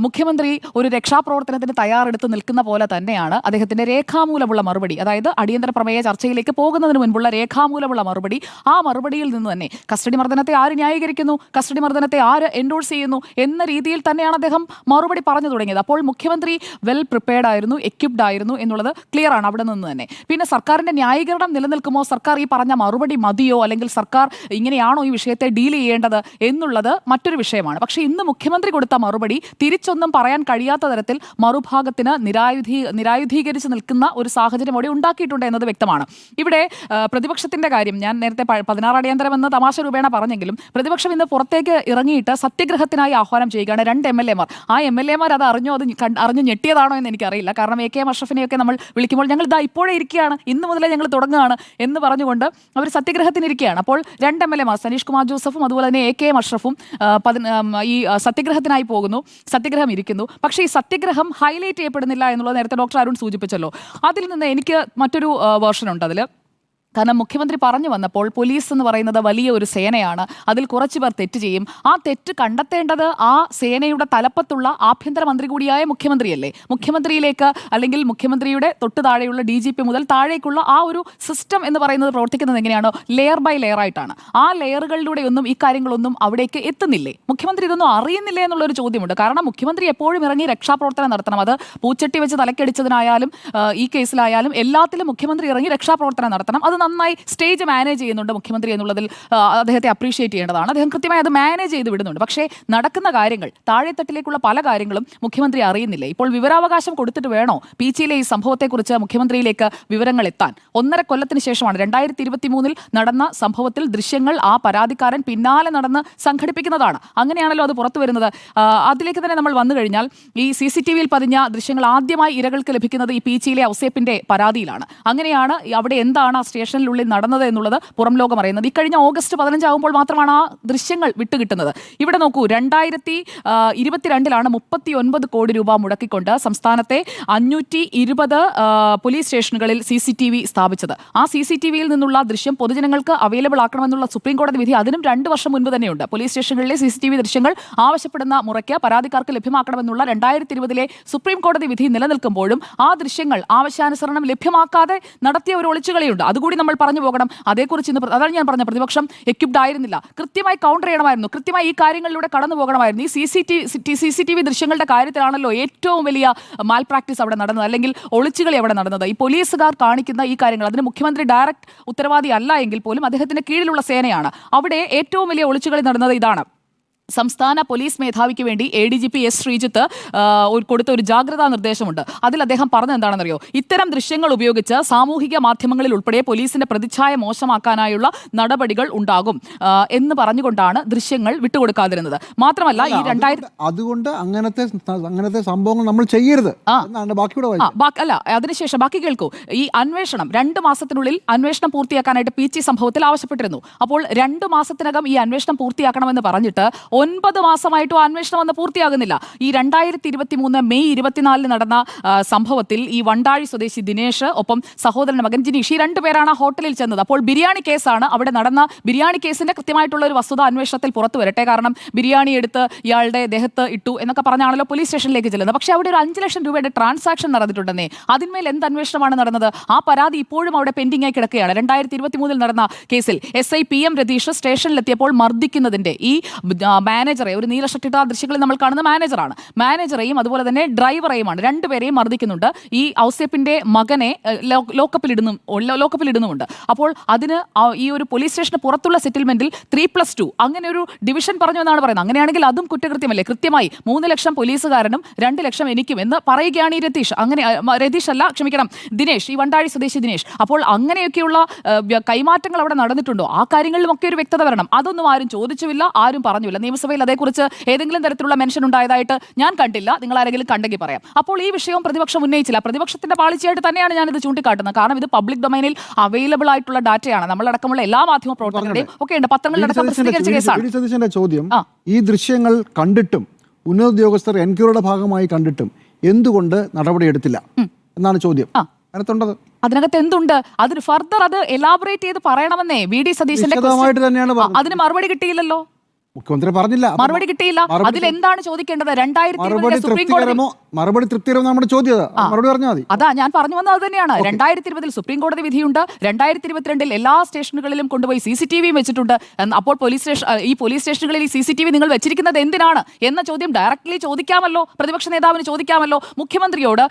മുഖ്യമന്ത്രി ഒരു രക്ഷാപ്രവർത്തനത്തിന് തയ്യാറെടുത്ത് നിൽക്കുന്ന പോലെ തന്നെയാണ് അദ്ദേഹത്തിൻ്റെ രേഖാമൂലമുള്ള മറുപടി. അതായത് അടിയന്തര പ്രമേയ ചർച്ചയിലേക്ക് പോകുന്നതിന് മുൻപുള്ള രേഖാമൂലമുള്ള മറുപടി. ആ മറുപടിയിൽ നിന്ന് തന്നെ കസ്റ്റഡി മർദ്ദനത്തെ ആര് ന്യായീകരിക്കുന്നു, കസ്റ്റഡി മർദ്ദനത്തെ ആര് എൻഡോഴ്സ് ചെയ്യുന്നു എന്ന രീതിയിൽ തന്നെയാണ് അദ്ദേഹം മറുപടി പറഞ്ഞു തുടങ്ങിയത്. അപ്പോൾ മുഖ്യമന്ത്രി വെൽ പ്രിപ്പയർഡ് ആയിരുന്നു, എക്യുപ്ഡ് ആയിരുന്നു എന്നുള്ളത് ക്ലിയർ ആണ് അവിടെ നിന്ന് തന്നെ. പിന്നെ സർക്കാരിന്റെ ന്യായീകരണം നിലനിൽക്കുമോ, സർക്കാർ ഈ പറഞ്ഞ മറുപടി മതിയോ, അല്ലെങ്കിൽ സർക്കാർ ഇങ്ങനെയാണോ ഈ വിഷയത്തെ ഡീൽ ചെയ്യേണ്ടത് എന്നുള്ളത് മറ്റൊരു വിഷയമാണ്. പക്ഷേ ഇന്ന് മുഖ്യമന്ത്രി കൊടുത്ത മറുപടി തിരിച്ചൊന്നും പറയാൻ കഴിയാത്ത തരത്തിൽ മറുഭാഗത്തിന് നിരായുധീകരിച്ച് നിൽക്കുന്ന ഒരു സാഹചര്യം അവിടെ ഉണ്ടാക്കിയിട്ടുണ്ട് എന്നത് വ്യക്തമാണ്. ഇവിടെ പ്രതിപക്ഷത്തിന്റെ കാര്യം ഞാൻ നേരത്തെ 16 അടിയന്തരം എന്ന് തമാശ രൂപേണ പറഞ്ഞെങ്കിലും പ്രതിപക്ഷം ഇന്ന് പുറത്തേക്ക് ഇറങ്ങിയിട്ട് സത്യഗ്രഹത്തിനായി ആഹ്വാനം ചെയ്യുകയാണ്. 2 MLA മാർ. ആ MLA മാർ അത് അറിഞ്ഞു ഞെട്ടിയതാണോ എന്ന് എനിക്കറിയില്ല. കാരണം AK അഷ്റഫിനെയൊക്കെ നമ്മൾ വിളിക്കുമ്പോൾ ഞങ്ങൾ ഇതാ ഇപ്പോഴേ ഇരിക്കുകയാണ്, ഇന്ന് മുതലേ ഞങ്ങൾ തുടങ്ങുകയാണ് എന്ന് പറഞ്ഞുകൊണ്ട് അവർ സത്യഗ്രഹത്തിനിരിക്കുകയാണ്. അപ്പോൾ 2 MLA മാർ സനീഷ് കുമാർ ജോസഫും അതുപോലെ തന്നെ AK അഷ്റഫും ഈ സത്യഗ്രഹത്തിനായി പോകുന്നു, സത്യഗ്രഹം ഇരിക്കുന്നു. പക്ഷേ ഈ സത്യഗ്രഹം ഹൈലൈറ്റ് ചെയ്യപ്പെടുന്നില്ല എന്നുള്ളത് നേരത്തെ ഡോക്ടർ അരുൺ സൂചിപ്പിച്ചല്ലോ. അതിൽ നിന്ന് എനിക്ക് മറ്റൊരു വേർഷൻ ഉണ്ട് അതിൽ. കാരണം മുഖ്യമന്ത്രി പറഞ്ഞു വന്നപ്പോൾ പോലീസ് എന്ന് പറയുന്നത് വലിയ ഒരു സേനയാണ്, അതിൽ കുറച്ച് പേർ തെറ്റ് ചെയ്യും. ആ തെറ്റ് കണ്ടെത്തേണ്ടത് ആ സേനയുടെ തലപ്പത്തുള്ള ആഭ്യന്തരമന്ത്രി കൂടിയായ മുഖ്യമന്ത്രിയല്ലേ. മുഖ്യമന്ത്രിയിലേക്ക് അല്ലെങ്കിൽ മുഖ്യമന്ത്രിയുടെ തൊട്ട് താഴെയുള്ള DGP മുതൽ താഴേക്കുള്ള ആ ഒരു സിസ്റ്റം എന്ന് പറയുന്നത് പ്രവർത്തിക്കുന്നത് എങ്ങനെയാണോ, ലെയർ ബൈ ലെയർ ആയിട്ടാണ്. ആ ലെയറുകളിലൂടെയൊന്നും ഈ കാര്യങ്ങളൊന്നും അവിടേക്ക് എത്തുന്നില്ലേ? മുഖ്യമന്ത്രി ഇതൊന്നും അറിയുന്നില്ലേ എന്നുള്ളൊരു ചോദ്യമുണ്ട്. കാരണം മുഖ്യമന്ത്രി എപ്പോഴും ഇറങ്ങി രക്ഷാപ്രവർത്തനം നടത്തണം. അത് പൂച്ചട്ടി വെച്ച് തലക്കടിച്ചതിനായാലും ഈ കേസിലായാലും എല്ലാത്തിലും മുഖ്യമന്ത്രി ഇറങ്ങി രക്ഷാപ്രവർത്തനം നടത്തണം. അത് നന്നായി സ്റ്റേജ് മാനേജ് ചെയ്യുന്നുണ്ട് മുഖ്യമന്ത്രി എന്നുള്ളതിൽ അദ്ദേഹത്തെ അപ്രീഷിയേറ്റ് ചെയ്യേണ്ടതാണ്. അദ്ദേഹം കൃത്യമായി അത് മാനേജ് ചെയ്ത് വിടുന്നുണ്ട്. പക്ഷേ നടക്കുന്ന കാര്യങ്ങൾ, താഴെത്തട്ടിലേക്കുള്ള പല കാര്യങ്ങളും മുഖ്യമന്ത്രി അറിയുന്നില്ല. ഇപ്പോൾ വിവരാവകാശം കൊടുത്തിട്ട് വേണോ പീച്ചിയിലെ ഈ സംഭവത്തെക്കുറിച്ച് മുഖ്യമന്ത്രിയിലേക്ക് വിവരങ്ങൾ എത്താൻ? 1.5 കൊല്ലത്തിന് ശേഷമാണ് 2023 നടന്ന സംഭവത്തിൽ ദൃശ്യങ്ങൾ ആ പരാതിക്കാരൻ പിന്നാലെ നടന്ന് സംഘടിപ്പിക്കുന്നതാണ്. അങ്ങനെയാണല്ലോ അത് പുറത്തു വരുന്നത്. അതിലേക്ക് തന്നെ നമ്മൾ വന്നു കഴിഞ്ഞാൽ ഈ CCTVയിൽ പതിഞ്ഞ ദൃശ്യങ്ങൾ ആദ്യമായി ഇരകൾക്ക് ലഭിക്കുന്നത് ഈ പീച്ചിയിലെ ഔസേപ്പിന്റെ പരാതിയിലാണ്. അങ്ങനെയാണ് അവിടെ എന്താണ് ആ സ്റ്റേഷനിലുള്ളിൽ നടന്നത് എന്നുള്ളത് പുറം ലോകം അറിയുന്നത്. ഇക്കഴിഞ്ഞ ഓഗസ്റ്റ് 15 ആകുമ്പോൾ മാത്രമാണ് ആ ദൃശ്യങ്ങൾ വിട്ടുകിട്ടുന്നത്. ഇവിടെ നോക്കൂ, 2022 39 കോടി രൂപ മുടക്കിക്കൊണ്ട് സംസ്ഥാനത്തെ 520 പോലീസ് സ്റ്റേഷനുകളിൽ CCTV സ്ഥാപിച്ചത്. ആ CCTVയിൽ നിന്നുള്ള ദൃശ്യം പൊതുജനങ്ങൾക്ക് അവൈലബിൾ ആക്കണമെന്നുള്ള സുപ്രീം കോടതി വിധി അതിനും 2 വർഷം മുൻപ് തന്നെയുണ്ട്. പോലീസ് സ്റ്റേഷനുകളിലെ CCTV ദൃശ്യങ്ങൾ ആവശ്യപ്പെടുന്ന മുറയ്ക്ക് പരാതിക്കാർക്ക് ലഭ്യമാക്കണമെന്നുള്ള 2020 സുപ്രീം കോടതി വിധി നിലനിൽക്കുമ്പോഴും ആ ദൃശ്യങ്ങൾ ആവശ്യാനുസരണം ലഭ്യമാക്കാതെ നടത്തിയ ഒരു ഒളിച്ചുകളിയുണ്ട്. അതുകൂടി നമ്മൾ പറഞ്ഞു പോകണം. അതേക്കുറിച്ച് ഇന്ന് അതാണ് ഞാൻ പറഞ്ഞ പ്രതിപക്ഷം എക്യുപ്ഡ് ആയിരുന്നില്ല. കൃത്യമായി കൗണ്ടർ ചെയ്യണമായിരുന്നു, കൃത്യമായി ഈ കാര്യങ്ങളിലൂടെ കടന്നു പോകണമായിരുന്നു. ഈ CCTV ദൃശ്യങ്ങളുടെ കാര്യത്തിലാണല്ലോ ഏറ്റവും വലിയ മാൽ പ്രാക്ടീസ് അവിടെ നടന്നത്, അല്ലെങ്കിൽ ഒളിച്ചുകളി അവിടെ നടന്നത്. ഈ പോലീസുകാർ കാണിക്കുന്ന ഈ കാര്യങ്ങൾ, അതിന് മുഖ്യമന്ത്രി ഡയറക്റ്റ് ഉത്തരവാദി അല്ല എങ്കിൽ പോലും അദ്ദേഹത്തിന് കീഴിലുള്ള സേനയാണ്. അവിടെ ഏറ്റവും വലിയ ഒളിച്ചുകളി നടന്നത് ഇതാണ്. സംസ്ഥാന പോലീസ് മേധാവിക്ക് വേണ്ടി ADGP S ശ്രീജിത്ത് കൊടുത്ത ഒരു ജാഗ്രതാ നിർദ്ദേശമുണ്ട്. അതിൽ അദ്ദേഹം പറഞ്ഞത് എന്താണെന്നറിയോ? ഇത്തരം ദൃശ്യങ്ങൾ ഉപയോഗിച്ച് സാമൂഹിക മാധ്യമങ്ങളിൽ ഉൾപ്പെടെ പോലീസിന്റെ പ്രതിച്ഛായ മോശമാക്കാനായുള്ള നടപടികൾ ഉണ്ടാകും എന്ന് പറഞ്ഞുകൊണ്ടാണ് ദൃശ്യങ്ങൾ വിട്ടുകൊടുക്കാതിരുന്നത്. മാത്രമല്ല ഈ 2000 അതുകൊണ്ട് അങ്ങനത്തെ സംഭവങ്ങൾ നമ്മൾ ചെയ്യരുത് അല്ല. അതിനുശേഷം ബാക്കി കേൾക്കൂ. ഈ അന്വേഷണം 2 മാസത്തിനുള്ളിൽ അന്വേഷണം പൂർത്തിയാക്കാനായിട്ട് പീച്ചി സംഭവത്തിൽ ആവശ്യപ്പെട്ടിരുന്നു. അപ്പോൾ 2 മാസത്തിനകം ഈ അന്വേഷണം പൂർത്തിയാക്കണമെന്ന് പറഞ്ഞിട്ട് 9 മാസമായിട്ടും അന്വേഷണം വന്ന് പൂർത്തിയാകുന്നില്ല. ഈ 2023 മെയ് 24 നടന്ന സംഭവത്തിൽ ഈ വണ്ടാഴി സ്വദേശി ദിനേശ് ഒപ്പം സഹോദരന്റെ മകൻ ജിനീഷ് ഈ 2 പേരാണ് ആ ഹോട്ടലിൽ ചെന്നത്. അപ്പോൾ ബിരിയാണി കേസാണ്. അവിടെ നടന്ന ബിരിയാണി കേസിന്റെ കൃത്യമായിട്ടുള്ള ഒരു വസ്തുത അന്വേഷണത്തിൽ പുറത്തു വരട്ടെ. കാരണം ബിരിയാണി എടുത്ത് ഇയാളുടെ ദേഹത്ത് ഇട്ടു എന്നൊക്കെ പറഞ്ഞാണല്ലോ പോലീസ് സ്റ്റേഷനിലേക്ക് ചെല്ലുന്നത്. പക്ഷേ അവിടെ ഒരു 5 ലക്ഷം രൂപയുടെ ട്രാൻസാക്ഷൻ നടന്നിട്ടുണ്ടെന്നേ. അതിന്മേൽ എന്ത് അന്വേഷണമാണ് നടന്നത്? ആ പരാതി ഇപ്പോഴും അവിടെ പെൻഡിംഗ് ആയി കിടക്കുകയാണ്. 2023 നടന്ന കേസിൽ SI PM രതീഷ് സ്റ്റേഷനിലെത്തിയപ്പോൾ മർദ്ദിക്കുന്നതിന്റെ ഈ മാനേജറെ, ഒരു നീല ഷർട്ടിട്ട ദൃശ്യങ്ങളിൽ നമ്മൾ കാണുന്ന മാനേജറെയും അതുപോലെ തന്നെ ഡ്രൈവറെയുമാണ്, 2 പേരെയും മർദ്ദിക്കുന്നുണ്ട്. ഈ ഔസേപ്പിന്റെ മകനെ ലോക്കപ്പിലിടുന്നുമുണ്ട്. അപ്പോൾ അതിന് ഈ ഒരു പോലീസ് സ്റ്റേഷന് പുറത്തുള്ള സെറ്റിൽമെന്റിൽ 3+2 അങ്ങനെ ഒരു ഡിവിഷൻ പറഞ്ഞു എന്നാണ് പറയുന്നത്. അങ്ങനെയാണെങ്കിൽ അതും കുറ്റകൃത്യമല്ലേ? കൃത്യമായി 3 ലക്ഷം പോലീസുകാരനും 2 ലക്ഷം എനിക്കും എന്ന് പറയുകയാണ് ഈ രതീഷ്. അങ്ങനെ ദിനേഷ്, ഈ വണ്ടാഴി സ്വദേശി ദിനേഷ്. അപ്പോൾ അങ്ങനെയൊക്കെയുള്ള കൈമാറ്റങ്ങൾ അവിടെ നടന്നിട്ടുണ്ടോ? ആ കാര്യങ്ങളിലുമൊക്കെ ഒരു വ്യക്തത വരണം. അതൊന്നും ആരും ചോദിച്ചുമില്ല, ആരും പറഞ്ഞില്ല. നിയമസഭയിൽ അതേക്കുറിച്ച് ഏതെങ്കിലും തരത്തിലുള്ള മെൻഷൻ ഉണ്ടായതായിട്ട് ഞാൻ കണ്ടില്ല. നിങ്ങൾ ആരെങ്കിലും കണ്ടെങ്കിൽ പറയാം. അപ്പോൾ ഈ വിഷയവും പ്രതിപക്ഷം ഉന്നയിച്ചില്ല. പ്രതിപക്ഷത്തിന്റെ പാളിച്ചയായിട്ട് തന്നെയാണ് ഞാനിത് ചൂണ്ടിക്കാട്ടുന്നത്. കാരണം ഇത് പബ്ലിക് ഡൊമൈനിൽ അവൈലബിൾ ആയിട്ടുള്ള ഡാറ്റയാണ്. നമ്മളടക്കമുള്ള എല്ലാ മാധ്യമ പ്രവർത്തകരുടെയും ഒക്കെ ഉണ്ട്, പത്രങ്ങളിലടക്കം പ്രസിദ്ധീകരിച്ച കേസാണ്. ചോദ്യം, ഈ ദൃശ്യങ്ങൾ കണ്ടിട്ടും ഉന്നത ഉദ്യോഗസ്ഥർ എൻക്വയറിയുടെ ഭാഗമായി കണ്ടിട്ടും എന്തുകൊണ്ട് നടപടിയെടുത്തില്ല എന്നാണ് ചോദ്യം. അതിനകത്ത് എന്തുണ്ട്? അതിന് ഫർദർ അത് എലാബറേറ്റ് ചെയ്ത് പറയണമെന്നേ VD സതീശന്റെ അതിന് മറുപടി കിട്ടിയില്ലല്ലോ. മുഖ്യമന്ത്രി പറഞ്ഞില്ല, മറുപടി കിട്ടിയില്ല. അതിലെന്താണ് ചോദിക്കേണ്ടത്? 2020 സുപ്രീം കോടതി മറുപടി തൃപ്തികരമോ നമ്മുടെ ചോദ്യം മറുപടി പറഞ്ഞാൽ മതി. അതാ ഞാൻ പറഞ്ഞു വന്നത്. അത് തന്നെയാണ്. 2020 സുപ്രീം കോടതി വിധിയുണ്ട്. 2022 എല്ലാ സ്റ്റേഷനുകളിലും കൊണ്ടുപോയി CCTV വെച്ചിട്ടുണ്ട്. അപ്പോൾ ഈ പോലീസ് സ്റ്റേഷനുകളിൽ ഈ CCTV നിങ്ങൾ വെച്ചിരിക്കുന്നത് എന്തിനാണ് എന്ന ചോദ്യം ഡയറക്ട്ലി ചോദിക്കാമല്ലോ, പ്രതിപക്ഷ നേതാവിന് ചോദിക്കാമല്ലോ, മുഖ്യമന്ത്രിയോട്.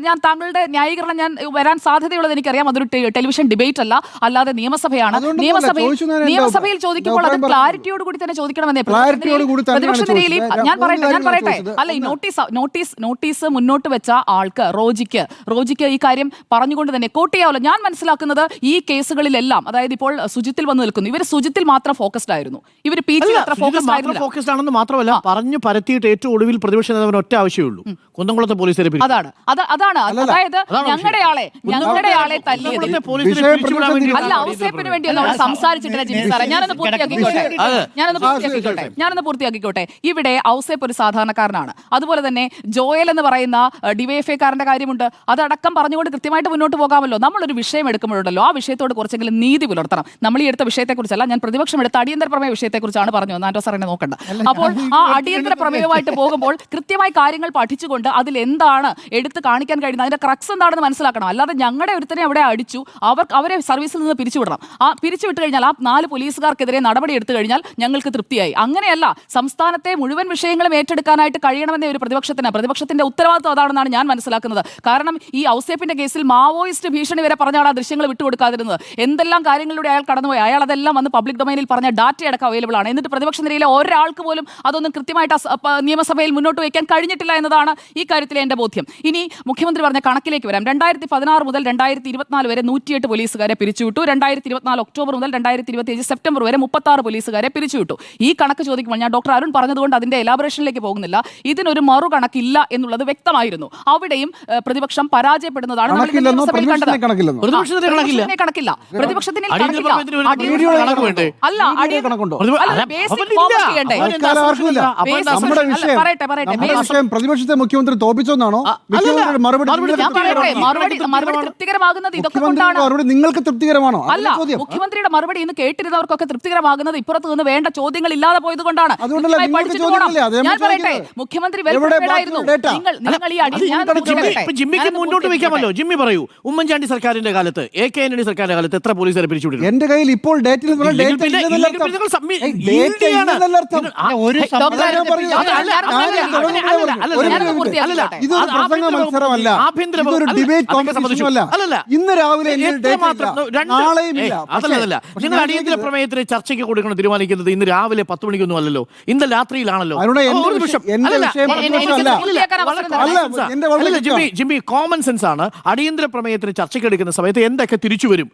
ഞാൻ താങ്കളുടെ ന്യായീകരണം ഞാൻ വരാൻ സാധ്യതയുള്ളത് എനിക്കറിയാം. അതൊരു ടെലിവിഷൻ ഡിബേറ്റ് അല്ല, അല്ലാതെ നിയമസഭയാണ്. നിയമസഭയിൽ ചോദിക്കുമ്പോൾ അത് ക്ലാരിറ്റിയോട് കൂടി തന്നെ ചോദിക്കണമെന്നേ. പ്രതിപക്ഷ നിരയിൽ ഞാൻ പറയട്ടെ അല്ല, ഈ നോട്ടീസ് മുന്നോട്ട് വെച്ച ആൾക്ക് റോജിക്ക് ഈ കാര്യം പറഞ്ഞുകൊണ്ട് തന്നെ കോട്ട് ചെയ്യാമല്ലോ. ഞാൻ മനസ്സിലാക്കുന്നത് ഈ കേസുകളിലെല്ലാം, അതായത് ഇപ്പോൾ സുജിത്തിൽ വന്നു നിൽക്കുന്നു, ഇവർ സുജിത്തിൽ മാത്രം ഫോക്കസ്ഡ് ആയിരുന്നു. ഇവർ ഫോക്കസ്ഡ് ആണെന്ന് മാത്രമല്ല, പറഞ്ഞു പരത്തിയിട്ട് ഏറ്റവും ഒടുവിൽ പ്രതിപക്ഷ നേതാവിന് ഒറ്റ ആവശ്യമുള്ളൂ, കുന്നംകുളത്തെ പോലീസിനെ. അതാണ് അതായത് ഞങ്ങളുടെ ആളെ തല്ലിയത് അല്ല, ഔസേപ്പിന് വേണ്ടി നമ്മൾ സംസാരിച്ചിട്ടില്ല ജിമ്മി സാറേ. ഞാനൊന്ന് പൂർത്തിയാക്കിക്കോട്ടെ. ഇവിടെ ഔസേപ്പ് ഒരു സാധാരണക്കാരനാണ്. അതുപോലെ തന്നെ ജോയൽ എന്ന് പറയുന്ന ഡിവൈഎഫ്ഐക്കാരന്റെ കാര്യമുണ്ട്. അതടക്കം പറഞ്ഞുകൊണ്ട് കൃത്യമായിട്ട് മുന്നോട്ട് പോകാമല്ലോ. നമ്മളൊരു വിഷയം എടുക്കുമ്പോഴുണ്ടല്ലോ, ആ വിഷയത്തോട് കുറച്ചെങ്കിലും നീതി പുലർത്തണം. നമ്മൾ ഈ എടുത്ത വിഷയത്തെക്കുറിച്ചല്ല, ഞാൻ പ്രതിപക്ഷം എടുത്ത അടിയന്തര പ്രമേയ വിഷയത്തെക്കുറിച്ചാണ് പറഞ്ഞു. ആന്റോ സാറിനെ നോക്കണ്ട. അപ്പോൾ ആ അടിയന്തര പ്രമേയവുമായിട്ട് പോകുമ്പോൾ കൃത്യമായി കാര്യങ്ങൾ പഠിച്ചുകൊണ്ട് അതിൽ എന്താണ് എടുത്ത് കാണിക്കാൻ കഴിയുന്നത്, അതിന്റെ ക്രക്സ് എന്താണെന്ന് മനസ്സിലാക്കണം. അല്ലാതെ ഞങ്ങളുടെ ഒരുത്തനെ അവിടെ അടിച്ചു, അവരെ സർവീസിൽ നിന്ന് പിരിച്ചുവിടണം. പിരിച്ചുവിട്ട് കഴിഞ്ഞാൽ ആ 4 പോലീസുകാർക്കെതിരെ നടപടി എടുത്തു കഴിഞ്ഞാൽ ഞങ്ങൾക്ക് തൃപ്തിയായി. അങ്ങനെയല്ല, സംസ്ഥാനത്തെ മുഴുവൻ വിഷയങ്ങളും ഏറ്റെടുക്കാനായിട്ട് കഴിയണമെന്ന ഒരു പ്രതിപക്ഷത്തിന്റെ ഉത്തരവാദിത്വം അതാണെന്നാണ് ഞാൻ മനസ്സിലാക്കുന്നത്. കാരണം ഈ ഔസേപ്പിന്റെ കേസിൽ മാവോയിസ്റ്റ് ഭീഷണി വരെ പറഞ്ഞാണ് ആ ദൃശ്യങ്ങൾ വിട്ടുകൊടുക്കാതിരുന്നത്. എന്തെല്ലാം കാര്യങ്ങളിലൂടെ അയാൾ കടന്നുപോയി. അയാൾ അതെല്ലാം വന്ന് പബ്ലിക് ഡൊമൈനിൽ പറഞ്ഞ ഡാറ്റ അടക്കം അവൈലബിൾ ആണ്. എന്നിട്ട് പ്രതിപക്ഷ നിരയിലെ ഒരാൾക്ക് പോലും അതൊന്നും കൃത്യമായിട്ട് നിയമസഭയിൽ മുന്നോട്ട് വയ്ക്കാൻ കഴിഞ്ഞിട്ടില്ല എന്നതാണ് ഈ കാര്യത്തിലെ എന്റെ ബോധ്യം. ഇനി മുഖ്യമന്ത്രി പറഞ്ഞ കണക്കിലേക്ക് വരാം. 2016 മുതൽ 2024 വരെ 108 പോലീസുകാരെ പിരിച്ചുവിട്ടു. 2024 ഒക്ടോബർ മുതൽ 2025 സെപ്റ്റംബർ വരെ 36 പോലീസുകാരെ പിരിച്ചുവിട്ടു. ഈ കണക്ക് ചോദിക്കുമ്പോൾ ഞാൻ ഡോക്ടർ അരുൺ പറഞ്ഞതുകൊണ്ട് അതിന്റെ എലാബറേഷനിലേക്ക് പോകുന്നില്ല. ഇതിനൊരു മറു കണക്കില്ല എന്നുള്ളത് വ്യക്തമായിരുന്നു. അവിടെയും പ്രതിപക്ഷം പരാജയപ്പെടുന്നതാണ് പ്രതിപക്ഷത്തെ മുഖ്യമന്ത്രി തോപ്പിച്ചോന്നാണോ? മറുപടി തൃപ്തികരമാകുന്നത് ഇതൊക്കെ കൊണ്ടാണ്. നിങ്ങൾക്ക് തൃപ്തികരമാണോ? അല്ല, മുഖ്യമന്ത്രിയുടെ മറുപടി ഇന്ന് കേട്ടിരുന്നവർക്കൊക്കെ തൃപ്തികരമാകുന്നത് ഇപ്പുറത്ത് നിന്ന് വേണ്ട ചോദ്യങ്ങൾ ഇല്ലാതെ പോയത് കൊണ്ടാണ്. ഞാൻ പറയട്ടെ, മുഖ്യമന്ത്രി ജിമ്മിക്ക് മുന്നോട്ട് വെക്കാമല്ലോ. ജിമ്മി പറയൂ, ഉമ്മൻചാണ്ടി സർക്കാരിന്റെ കാലത്ത്, AK ആന്റണി സർക്കാരിന്റെ കാലത്ത് എത്ര പോലീസുകാരെ പിരിച്ചുവിട്ടു? എന്റെ കയ്യിൽ ഇപ്പോൾ ഇന്ന് രാവിലെ നിങ്ങൾ അടിയന്തര പ്രമേയത്തിന് ചർച്ചയ്ക്ക് കൊടുക്കണം തീരുമാനിക്കുന്നത് ഇന്ന് രാവിലെ 10 മണിക്കൊന്നും അല്ലല്ലോ, ഇന്ന് രാത്രിയിലാണല്ലോ. ജിമ്മി, കോമൺ സെൻസ് ആണ്. അടിയന്തര പ്രമേയത്തിന് ചർച്ചയ്ക്ക് എടുക്കുന്ന സമയത്ത് എന്തൊക്കെ തിരിച്ചു വരും,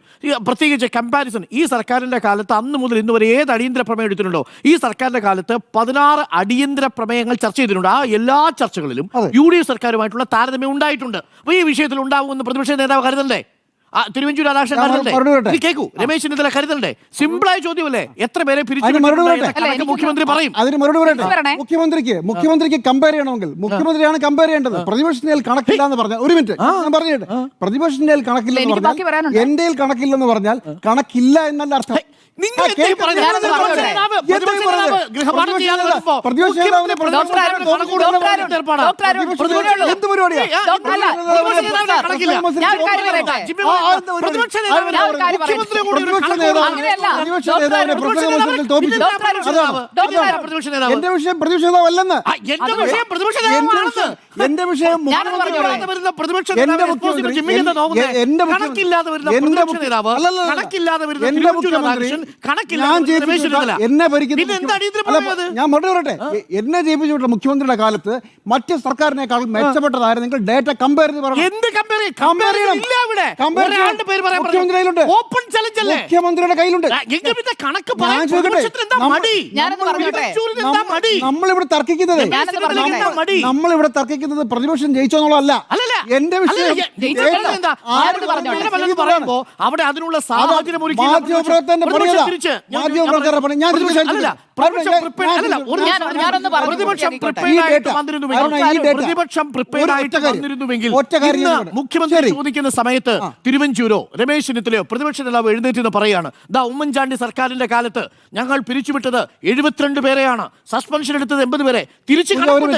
പ്രത്യേകിച്ച് കമ്പാരിസൺ. ഈ സർക്കാരിന്റെ കാലത്ത് അന്ന് മുതൽ ഇന്ന് വരെ ഏത് അടിയന്തര പ്രമേയം എടുത്തിട്ടുണ്ടോ? ഈ സർക്കാരിന്റെ കാലത്ത് 16 അടിയന്തര പ്രമേയങ്ങൾ ചർച്ച ചെയ്തിട്ടുണ്ട്. ആ എല്ലാ ചർച്ചകളിലും UDF സർക്കാരുമായിട്ടുള്ള താരതമ്യം ഉണ്ടായിട്ടുണ്ട്. അപ്പോൾ ഈ വിഷയത്തിൽ ഉണ്ടാവുമെന്ന് പ്രതിപക്ഷ നേതാവ് കരുതണ്ടേ? തിരുവഞ്ചൂർ രാധാകൃഷ്ണൻ കരുതണ്ടേ? മറുപടി പറയട്ടെ. ഇത് കേൾക്കൂ, രമേശ് ചെന്നിത്തല കരുതണ്ടേ? സിമ്പിളായ ചോദ്യമല്ലേ? എത്ര പേരെ അതിന് മറുപടി പറയട്ടെ. പിരിച്ചു മുഖ്യമന്ത്രി പറയും. അതിന് മറുപടി പറയട്ടെ. പറയട്ടെ. മുഖ്യമന്ത്രിക്ക് കമ്പയർ ചെയ്യണമെങ്കിൽ മുഖ്യമന്ത്രിയാണ് കമ്പയർ ചെയ്യേണ്ടത്. പ്രതിപക്ഷത്തിന്റെ കണക്കില്ല എന്ന് പറഞ്ഞാൽ, ഒരു മിനിറ്റ് ഞാൻ പറഞ്ഞിട്ട്, പ്രതിപക്ഷത്തിന്റെ കണക്കില്ല എന്ന് എനിക്ക് ബാക്കി പറഞ്ഞാൽ പറയാനുണ്ട്. എന്റെ കണക്കില്ലെന്ന് പറഞ്ഞാൽ കണക്കില്ല എന്നല്ല അർത്ഥം. നിങ്ങൾ എന്തേ പറഞ്ഞത്? ഞാനൊന്ന് പറഞ്ഞോട്ടെ. പ്രതിപക്ഷ നേതാവ് ഗൃഹപാഠം ചെയ്യാൻ വരുമ്പോ മുഖ്യമന്ത്രി doctor Arun, doctor Arun, doctor Arun, എന്ത് പരിപാടിയാ? അല്ല, പ്രതിപക്ഷ നേതാവിനെ കണക്കില്ല. ഞാൻ ഒരു കാര്യം പറയട്ടെ. പ്രതിപക്ഷ നേതാവിനെ ഞാൻ ഒരു കാര്യം പറയട്ടെ. മുഖ്യമന്ത്രി കൂടി ഒരു പ്രതിപക്ഷ കണക്ക് നേതാവ്- അങ്ങനെയല്ല. പ്രതിപക്ഷ ഡോക്ടർ നേതാവിനെ അരുൺ, പ്രസംഗ മത്സരത്തിൽ തോൽപ്പിച്ചു. ഡോക്ടർ അരുൺ, അതാണ്. ഡോക്ടർ അരുൺ. പ്രതിപക്ഷ നേതാവ്. എന്റെ വിഷയം പ്രതിപക്ഷ നേതാവല്ലെന്ന്. എന്റെ വിഷയം പ്രതിപക്ഷ എന്റെ നേതാവാണെന്ന്. വിഷയം എന്റെ വിഷയം ഞാനൊന്ന് പറഞ്ഞോട്ടെ. വരുന്ന പ്രതിപക്ഷ എന്റെ നേതാവ് മുഖ്യമന്ത്രി ജിമ്മിക്ക് നോക്കുന്നത് എന്റെ കണക്കില്ലാതെ വരുന്ന പ്രതിപക്ഷ നേതാവ്, കണക്കില്ലാതെ വരുന്ന എന്റെ തിരുവഞ്ചൂർ മുഖ്യമന്ത്രി രാധാകൃഷ്ണൻ, ഞാൻ കണക്കില്ലാതെ വരുന്ന രമേശ് ചെന്നിത്തല. എന്നെ ഭരിക്കുന്ന പിന്നെ എന്താ അടിയന്തര അല്ല, പ്രമേയം അത്? ഞാൻ മറുപടി പറയട്ടെ. എന്നെ ജയിപ്പിച്ചിട്ടുള്ള മുഖ്യമന്ത്രിയുടെ കാലത്ത് മറ്റ് സർക്കാരിനേക്കാൾ മെച്ചപ്പെട്ടതായിരുന്നു. നിങ്ങൾ ഡേറ്റ കമ്പയർ ചെയ്ത് പറയണം. എന്ത് കമ്പയർ Compare ചെയ്യണം. ഇല്ല ഇവിടെ. Compare ഒരാളുടെ പേര് പറയാൻ മുഖ്യമന്ത്രിയുടെ കയ്യിലുണ്ട്. ഓപ്പൺ ചലഞ്ച് അല്ലേ? മുഖ്യമന്ത്രിയുടെ കയ്യിലുണ്ട്. എങ്കിൽ പിന്നെ കണക്ക് പറയാൻ ഞാൻ ചോദിക്കട്ടെ, പ്രതിപക്ഷത്തിന് എന്താ മടി? ഞാനൊന്ന് പറഞ്ഞോട്ടെ. തിരുവഞ്ചൂരിന് എന്താ മടി? നമ്മളിവിടെ തർക്കിക്കുന്നത് ഞാനൊന്ന് പറഞ്ഞോട്ടെ. എന്താ മടി? നമ്മളിവിടെ തർക്കിക്കുന്നത് പ്രതിപക്ഷം ജയിച്ചോന്നുള്ളതല്ല. അല്ലല്ല. എന്റെ വിഷയം അല്ലല്ല, ജയിച്ച കാരണം എന്താ? ആരോട് പറഞ്ഞോട്ടെ? അങ്ങനെ വല്ലതും പറയുമ്പോ അവിടെ അതിനുള്ള സാഹചര്യം ഒരുക്കിയില്ല. മാധ്യമപ്രവർത്തകന്റെ പ്രതിപക്ഷം പണിയതാ. തിരിച്ച് മാധ്യമപ്രവർത്തകരുടെ പണി. ഞാൻ പ്രതിപക്ഷം അല്ലല്ല, പ്രതിപക്ഷം prepared അല്ലല്ല, ഒരു ഞാനൊന്ന് പറഞ്ഞു പ്രതിപക്ഷം പൂർത്തിയാക്കിക്കോട്ടെ. prepared ആയിട്ട് ഈ data, വന്നിരുന്നുവെങ്കിൽ, അരുണ, ഈ data. പ്രതിപക്ഷം prepared ആയിട്ട് ഒറ്റ കാര്യം. വന്നിരുന്നുവെങ്കിൽ ഒറ്റ കാര്യം ഇന്ന് ഞാൻ പറയാം. മുഖ്യമന്ത്രി ശരി. ചോദിക്കുന്ന സമയത്ത് തിരുവഞ്ചൂരോ രമേശ് ചെന്നിത്തലയോ പ്രതിപക്ഷ നേതാവ് എഴുന്നേറ്റ് എന്ന് പറയാണ്, ദാ ഉമ്മൻചാണ്ടി സർക്കാരിന്റെ കാലത്ത് ഞങ്ങൾ പിരിച്ചുവിട്ടത് 72 പേരെയാണ്, സസ്പെൻഷൻ എടുത്തത് 80 പേരെ. തിരിച്ച് കണക്കുണ്ട്.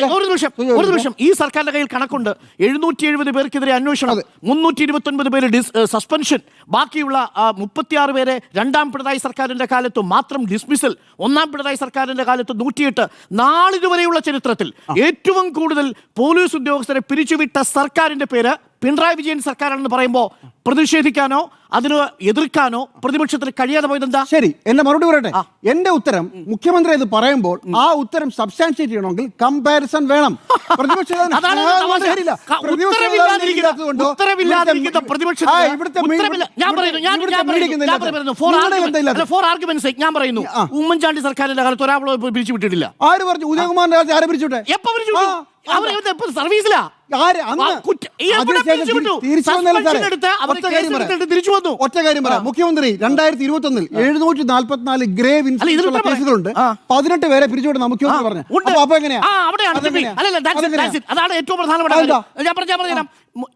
ഒരു നിമിഷം ഈ സർക്കാരിന്റെ കയ്യിൽ കണക്കുണ്ട്. 770 പേർക്കെതിരെ അന്വേഷണം, 329 പേര് സസ്പെൻഷൻ, ബാക്കിയുള്ള 36 പേരെ രണ്ടാം പിണറായി സർക്കാരിന്റെ കാലത്ത് മാത്രം ഡിസ്മിസൽ, ഒന്നാം പിണറായി സർക്കാരിന്റെ കാലത്ത് 108. നാളിതുവരെയുള്ള ചരിത്രത്തിൽ ഏറ്റവും കൂടുതൽ പോലീസ് ഉദ്യോഗസ്ഥരെ പിരിച്ചുവിട്ട സർക്കാരിന്റെ പേര് പിണറായി വിജയൻ സർക്കാരാണെന്ന് പറയുമ്പോൾ പ്രതിഷേധിക്കാനോ അതിന് എതിർക്കാനോ പ്രതിപക്ഷത്തിന് കഴിയാതെ പോയതെന്താ? ശരി, എന്റെ മറുപടി പറയട്ടെ. എന്റെ ഉത്തരം മുഖ്യമന്ത്രി ഇത് പറയുമ്പോൾ ആ ഉത്തരം സബ്സ്റ്റാൻഷിയേറ്റ് ചെയ്യണമെങ്കിൽ കമ്പാരിസൺ വേണം. പ്രതിപക്ഷ അതാണ് തമാശ. ഉത്തരവില്ലാതിരിക്കുന്ന പ്രതിപക്ഷത്തിന് ഫോർ ആർഗ്യുമെന്റ്സ് ഞാൻ പറയുന്നു. ഉമ്മൻചാണ്ടി സർക്കാരിന്റെ കാലത്ത് ഒരാളെ പിരിച്ചു വിട്ടിട്ടില്ല. ആര് പറഞ്ഞു? ഉദയകുമാറിന്റെ കാലത്ത് ആരെ പിരിച്ചുവിട്ടെ? എപ്പോ പിരിച്ചു വിട്ടു? സർവീസിലാ. ആര്? അന്ന് തിരിച്ചു വന്നു. ഒറ്റ കാര്യം പറയാം. മുഖ്യമന്ത്രി 2021 744 ഗ്രേവ് ഇൻസിഡൻസ് കേസുകളുണ്ട്. 18 പേരെ പിരിച്ചുവിടുന്ന മുഖ്യമന്ത്രി പറഞ്ഞു. അപ്പൊ എങ്ങനെയാ? അതാണ് ഏറ്റവും പ്രധാനപ്പെട്ട. ഞാൻ പറഞ്ഞുതരാം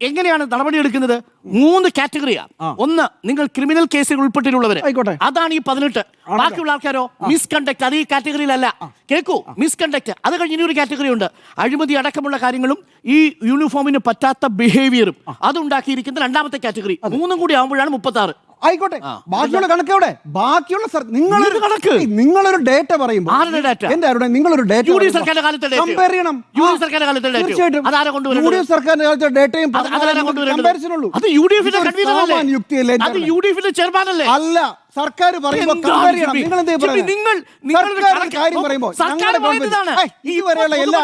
എങ്ങനെയാണ് നടപടിയെടുക്കുന്നത്. 3 കാറ്റഗറിയാണ്. ഒന്ന്, നിങ്ങൾ ക്രിമിനൽ കേസിൽ ഉൾപ്പെട്ടിട്ടുള്ളവര്, അതാണ് ഈ 18. ബാക്കിയുള്ള ആൾക്കാരോ മിസ്കണ്ടക്ട്, അത് ഈ കാറ്റഗറിയിലല്ല. കേൾക്കൂ, മിസ്കണ്ടക്ട്. അത് കഴിഞ്ഞ് ഇനി ഒരു കാറ്റഗറി ഉണ്ട്, അഴിമതി അടക്കമുള്ള കാര്യങ്ങളും ഈ യൂണിഫോമിന് പറ്റാത്ത ബിഹേവിയറും അതുണ്ടാക്കിയിരിക്കുന്ന രണ്ടാമത്തെ കാറ്റഗറി. 3 കൂടി ആകുമ്പോഴാണ് 36. ആയിക്കോട്ടെ, ബാക്കിയുള്ള കണക്ക് എവിടെ? ബാക്കിയുള്ള നിങ്ങളൊരു കണക്ക്, നിങ്ങളൊരു ഡേറ്റ പറയുമ്പോൾ എന്റെ ആരുടെ നിങ്ങളൊരു ഡേറ്റ കമ്പയർ ചെയ്യണം. തീർച്ചയായിട്ടും യുഡിഎഫ് സർക്കാരിന്റെ കാലത്തെ ഡേറ്റയും കമ്പാരിസൺ ഉള്ളൂ. ചെയർമാനല്ലേ? അല്ല, സർക്കാർ പറയുമ്പോൾ കമ്പയർ ചെയ്യണം. നിങ്ങൾ എന്തേ പറയുന്നത്? കാര്യം പറയുമ്പോൾ ഇതുവരെയുള്ള എല്ലാ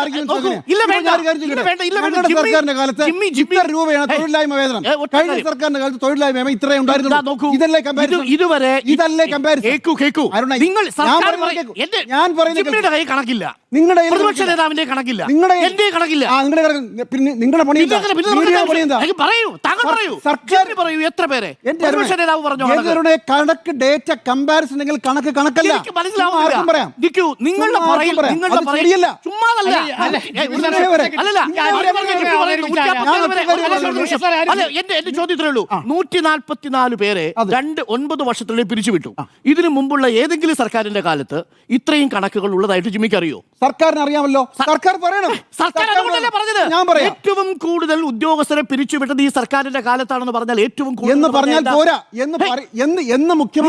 ഞങ്ങളുടെ സർക്കാരിന്റെ കാലത്ത് ഇത്ര രൂപയാണ് തൊഴിലില്ലായ്മ വേതനം. കഴിഞ്ഞ സർക്കാരിന്റെ കാലത്ത് തൊഴിലില്ലായ്മ ഇത്രയും ഉണ്ടായിരുന്നു. ഇതല്ലേ കമ്പാരിസൺ? ഇതുവരെ ഇതല്ലേ കമ്പാരിസൺ? ഞാൻ പറയുന്നത് കണക്കില്ല, നിങ്ങളുടെ പ്രതിപക്ഷ നേതാവിന്റെ കണക്കില്ല, എന്റെ കണക്കില്ല. നിങ്ങളുടെ പണി പറയൂ, താങ്കൾ പറയൂ, സർക്കാർ പറയൂ, എത്ര പേരെ പ്രതിപക്ഷ നേതാവ് പറഞ്ഞു? കണക്ക് ഡേറ്റ കമ്പാരിസൺ ഉണ്ടെങ്കിൽ കണക്ക് കണക്കല്ല. മനസ്സിലാവും. പറയാം, നിങ്ങളുടെ ചുമ്മാതല്ല. എന്റെ ചോദ്യത്തിലേ ഉള്ളൂ. 144 പേരെ 9 വർഷത്തിനുള്ളിൽ പിരിച്ചുവിട്ടു. ഇതിനു മുമ്പുള്ള ഏതെങ്കിലും സർക്കാരിന്റെ കാലത്ത് ഇത്രയും കണക്കുകൾ ഉള്ളതായിട്ട് ജിമ്മിക്ക് അറിയോ? സർക്കാരിന് അറിയാമല്ലോ. സർക്കാർ പറയണം. സർക്കാർ അതുകൊണ്ടല്ലേ പറഞ്ഞത് ഞാൻ പറയാം, ഏറ്റവും കൂടുതൽ ഉദ്യോഗസ്ഥരെ പിരിച്ചുവിട്ടത് ഈ സർക്കാരിന്റെ കാലത്താണെന്ന് പറഞ്ഞാൽ ഏറ്റവും കൂടുതൽ എന്ന് പറഞ്ഞാൽ പോരാ എന്ന് മുഖ്യമന്ത്രി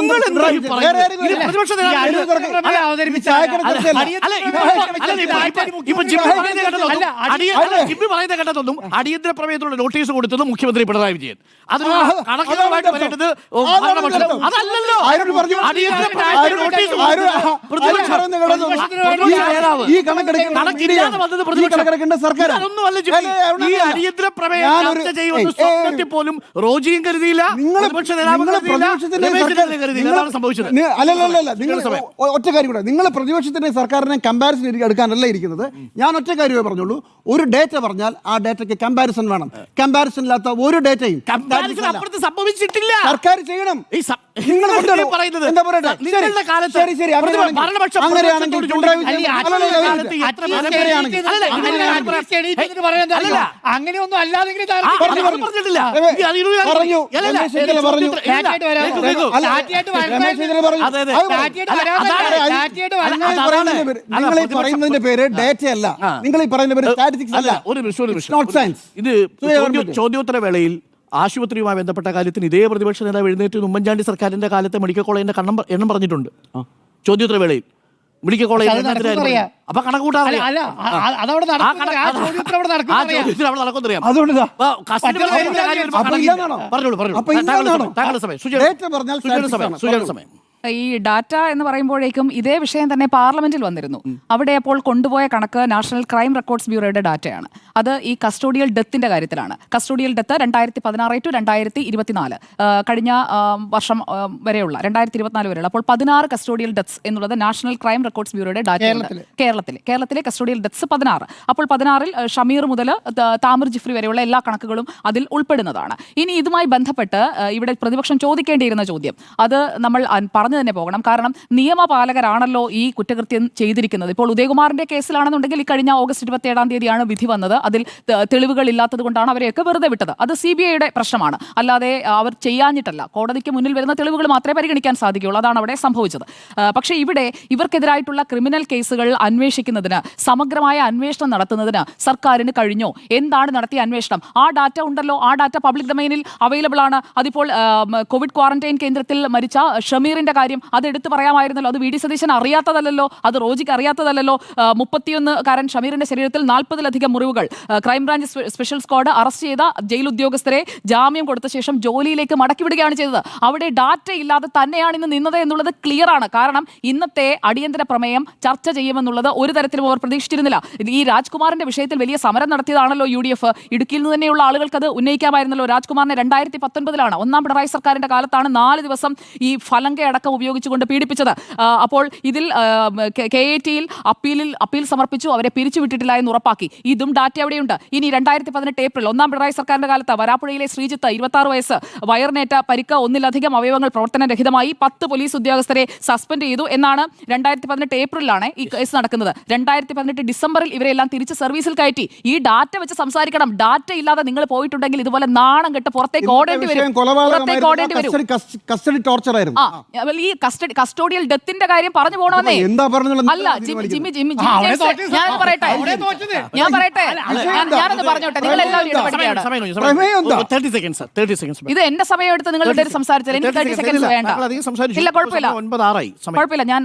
കേട്ടതൊന്നും അടിയന്തര പ്രമേയത്തിലുള്ള നോട്ടീസ് കൊടുത്തത് മുഖ്യമന്ത്രി പിണറായി വിജയൻ. അതിനുള്ള കണക്കുകളുമായിട്ട് പറയേണ്ടത് അതല്ലല്ലോ. നേതാവ്. ഈ കണക്കെടുക്കേണ്ട കണക്കില്ലാതെ വന്നത് ഈ പ്രതിപക്ഷം. കണക്കെടുക്കേണ്ട സർക്കാർ. അതൊന്നുമല്ല ജിമ്മി. ഈ അടിയന്തര പ്രമേയം ചർച്ച ചെയ്യുമെന്ന് സ്വപ്നത്തിൽ പോലും റോജിയും കരുതിയില്ല, പ്രതിപക്ഷ നേതാവ് കരുതിയില്ല, രമേശ് ചെന്നിത്തല കരുതിയില്ല. അതാണ് സംഭവിച്ചത്. അല്ലല്ല, നിങ്ങൾ ഒറ്റ കാര്യം കൂടെ, നിങ്ങൾ പ്രതിപക്ഷത്തിന്റെ സർക്കാരിനെ കമ്പാരിസൺ എടുക്കാനല്ല ഇരിക്കുന്നത്. ഞാൻ ഒറ്റ കാര്യമേ പറഞ്ഞുള്ളൂ, ഒരു ഡേറ്റ പറഞ്ഞാൽ ആ ഡേറ്റയ്ക്ക് കമ്പാരിസൺ വേണം. കമ്പാരിസൺ ഇല്ലാത്ത ഒരു ഡേറ്റയും അപ്പുറത്ത് സംഭവിച്ചിട്ടില്ല. സർക്കാർ ചെയ്യണം. നിങ്ങൾ കൊണ്ടാണ് പറയുന്നത്. എന്താ പറയട്ടെ? നിങ്ങളുടെ കാലത്ത് ശരി, ശരി, ഭരണപക്ഷം അങ്ങനെയാണെങ്കിൽ പിണറായി വിജയൻ അങ്ങനെയൊന്നും അല്ലാതെങ്കിലും പറഞ്ഞിട്ടില്ല. പറഞ്ഞു. രമേശ് ചെന്നിത്തല പറഞ്ഞു. നിങ്ങൾ ഈ പറയുന്നതിന്റെ പേര് ഡേറ്റ അല്ല, നിങ്ങൾ ഈ പറയുന്ന പേര് സ്റ്റാറ്റിസ്റ്റിക്സ് അല്ല. Not science. ഇത് ചോദ്യോത്തര വേളയിൽ ആശുപത്രിയുമായി ബന്ധപ്പെട്ട കാര്യത്തിന് ഇതേ പ്രതിപക്ഷ നേതാവ് എഴുന്നേറ്റ് ഉമ്മൻചാണ്ടി സർക്കാരിന്റെ കാലത്തെ മെഡിക്കൽ കോളേജിന്റെ എണ്ണം പറഞ്ഞിട്ടുണ്ട് ചോദ്യോത്തര വേളയിൽ. മെഡിക്കൽ കോളേജ് അപ്പൊ കണക്ക് കൂട്ടാറില്ല. സമയം ഈ ഡാറ്റ എന്ന് പറയുമ്പോഴേക്കും ഇതേ വിഷയം തന്നെ പാർലമെന്റിൽ വന്നിരുന്നു. അവിടെ അപ്പോൾ കൊണ്ടുപോയ കണക്ക് നാഷണൽ ക്രൈം റെക്കോർഡ്സ് ബ്യൂറോയുടെ ഡാറ്റയാണ്. അത് ഈ കസ്റ്റോഡിയൽ ഡെത്തിന്റെ കാര്യത്തിലാണ്. കസ്റ്റോഡിയൽ ഡെത്ത് 2016 to 2024 കഴിഞ്ഞ വർഷം വരെയുള്ള 2024 വരെയുള്ള അപ്പോൾ 16 കസ്റ്റോഡിയൽ ഡെത്ത്സ് എന്നുള്ളത് നാഷണൽ ക്രൈം റെക്കോർഡ്സ് ബ്യൂറോയുടെ ഡാറ്റയാണ്. കേരളത്തിലെ കസ്റ്റോഡിയൽ ഡെത്ത്സ് 16. അപ്പോൾ 16-ൽ ഷമീർ മുതൽ താമിർ ജിഫ്രി വരെയുള്ള എല്ലാ കണക്കുകളും അതിൽ ഉൾപ്പെടുന്നതാണ്. ഇനി ഇതുമായി ബന്ധപ്പെട്ട് ഇവിടെ പ്രതിപക്ഷം ചോദിക്കേണ്ടിയിരുന്ന ചോദ്യം, അത് നമ്മൾ തന്നെ പോകണം. കാരണം നിയമപാലകരാണല്ലോ ഈ കുറ്റകൃത്യം ചെയ്തിരിക്കുന്നത്. ഇപ്പോൾ ഉദയകുമാറിന്റെ കേസിലാണെന്നുണ്ടെങ്കിൽ ഈ കഴിഞ്ഞ ഓഗസ്റ്റ് 27-ാം തീയതിയാണ് വിധി വന്നത്. അതിൽ തെളിവുകൾ ഇല്ലാത്തത് കൊണ്ടാണ് അവരെയൊക്കെ വെറുതെ വിട്ടത്. അത് CBIയുടെ പ്രശ്നമാണ്, അല്ലാതെ അവർ ചെയ്യാഞ്ഞിട്ടല്ല. കോടതിക്ക് മുന്നിൽ വരുന്ന തെളിവുകൾ മാത്രമേ പരിഗണിക്കാൻ സാധിക്കുകയുള്ളൂ. അതാണ് അവിടെ സംഭവിച്ചത്. പക്ഷേ ഇവിടെ ഇവർക്കെതിരായിട്ടുള്ള ക്രിമിനൽ കേസുകൾ അന്വേഷിക്കുന്നതിന്, സമഗ്രമായ അന്വേഷണം നടത്തുന്നതിന് സർക്കാരിന് കഴിഞ്ഞോ? എന്താണ് നടത്തിയ അന്വേഷണം? ആ ഡാറ്റ ഉണ്ടല്ലോ, ആ ഡാറ്റ പബ്ലിക് ഡൊമൈനിൽ അവൈലബിൾ ആണ്. അതിപ്പോൾ കോവിഡ് ക്വാറന്റൈൻ കേന്ദ്രത്തിൽ മരിച്ച ഷമീറിന്റെ കാര്യം അത് എടുത്തു പറയാമായിരുന്നല്ലോ. അത് VD സതീശൻ അറിയാത്തതല്ലോ, അത് റോജിക്ക് അറിയാത്തതല്ലോ. 31-കാരൻ ഷമീറിന്റെ ശരീരത്തിൽ 40-ലധികം മുറിവുകൾ. ക്രൈംബ്രാഞ്ച് സ്പെഷ്യൽ സ്ക്വാഡ് അറസ്റ്റ് ചെയ്ത ജയിൽ ഉദ്യോഗസ്ഥരെ ജാമ്യം കൊടുത്ത ശേഷം ജോലിയിലേക്ക് മടക്കിവിടുകയാണ് ചെയ്തത്. അവിടെ ഡാറ്റ ഇല്ലാതെ തന്നെയാണ് ഇന്ന് നിന്നത് എന്നുള്ളത് ക്ലിയർ ആണ്. കാരണം ഇന്നത്തെ അടിയന്തര പ്രമേയം ചർച്ച ചെയ്യുമെന്നുള്ളത് ഒരു തരത്തിലും അവർ പ്രതീക്ഷിച്ചിരുന്നില്ല. ഈ രാജ്കുമാറിന്റെ വിഷയത്തിൽ വലിയ സമരം നടത്തിയതാണല്ലോ UDF. ഇടുക്കിയിൽ നിന്ന് തന്നെയുള്ള ആളുകൾക്ക് അത് ഉന്നയിക്കാമായിരുന്നല്ലോ. രാജ്കുമാറിനെ 2019-ലാണ്, ഒന്നാം പിണറായി സർക്കാരിന്റെ കാലത്താണ് 4 ദിവസം ഈ ഫലങ്ക അടക്കം ഉപയോഗിച്ചുകൊണ്ട് പീഡിപ്പിച്ചത്. അപ്പോൾ ഇതിൽ KAT-ൽ അപ്പീൽ സമർപ്പിച്ചു, അവരെ പിരിച്ചുവിട്ടിട്ടില്ല എന്ന് ഉറപ്പാക്കി. ഇതും ഡാറ്റ എവിടെയുണ്ട്? ഇനി 2018 ഏപ്രിൽ, ഒന്നാം പിണറായി സർക്കാരിന്റെ കാലത്ത് വരാപ്പുഴയിലെ ശ്രീജിത്ത് 26 വയസ്സ്, വയറിനേറ്റ പരിക്ക്, 1-ലധികം അവയവങ്ങൾ പ്രവർത്തനരഹിതമായി, 10 പോലീസ് ഉദ്യോഗസ്ഥരെ സസ്പെൻഡ് ചെയ്തു എന്നാണ്. 2018 ഏപ്രിലാണ് ഈ കേസ് നടക്കുന്നത്. 2018 ഡിസംബറിൽ ഇവരെല്ലാം തിരിച്ച് സർവീസിൽ കയറ്റി. ഈ ഡാറ്റ വെച്ച് സംസാരിക്കണം. ഡാറ്റ ഇല്ലാതെ നിങ്ങൾ പോയിട്ടുണ്ടെങ്കിൽ ഇതുപോലെ നാണം കെട്ട് പുറത്തേക്ക് ഓടേണ്ടി വരും. കസ്റ്റഡി ടോർച്ചർ ആയിരുന്നു. ഈ കസ്റ്റോഡിയൽ ഡെത്തിന്റെ കാര്യം പറഞ്ഞു പോകണമെന്നേ. അല്ല ഞാൻ പറയട്ടെ, ഞാനൊന്ന് പറഞ്ഞോട്ടെ. നിങ്ങൾ എല്ലാവരും ഇത് എന്റെ സമയം എടുത്ത് നിങ്ങൾ എല്ലാവരും സംസാരിച്ചാൽ എനിക്ക് 30 സെക്കൻഡ്സ് വേണ്ട. ഇല്ല, കുഴപ്പമില്ല, ഞാൻ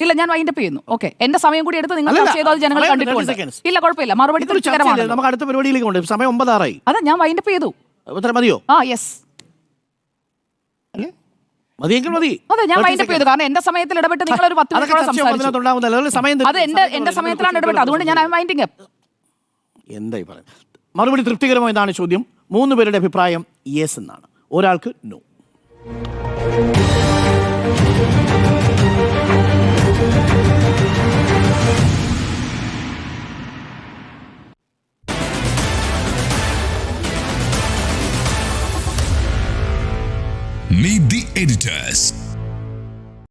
ഇല്ല, ഞാൻ വൈൻഡപ്പ് ചെയ്യുന്നു. ഓക്കെ, എന്റെ സമയം കൂടി എടുത്ത് നിങ്ങൾ ചെയ്തത് ജനങ്ങൾ കണ്ടിട്ടുണ്ട്. ഇല്ല, കുഴപ്പമില്ല, മറുപടി തൃപ്തികരമാണ്. നമുക്ക് അടുത്ത പരിപാടിയിലേക്ക് കൊണ്ട് സമയം 9:06. അതെ, ഞാൻ വൈൻഡപ്പ് ചെയ്തു. മതിയോ? യെസ്, മതിയെങ്കിൽ മതി. അതെ, ഞാൻ വൈൻഡപ്പ് ചെയ്തു. കാരണം എന്റെ സമയത്തിൽ ഇടപെട്ട് നിങ്ങൾ ഒരു 10 മിനിറ്റ് സംസാരിച്ചു. അത് എന്റെ സമയത്തിലാണ് ഇടപെട്ടത്. അതുകൊണ്ട് ഞാൻ വൈൻഡിങ് അപ്പ്. എന്തായി പറയുന്നത്? മറുപടി തൃപ്തികരമായതാണ് ചോദ്യം. 3 പേരുടെ അഭിപ്രായം യെസ് എന്നാണ്, ഒരാൾക്ക് നോ. Meet the editors.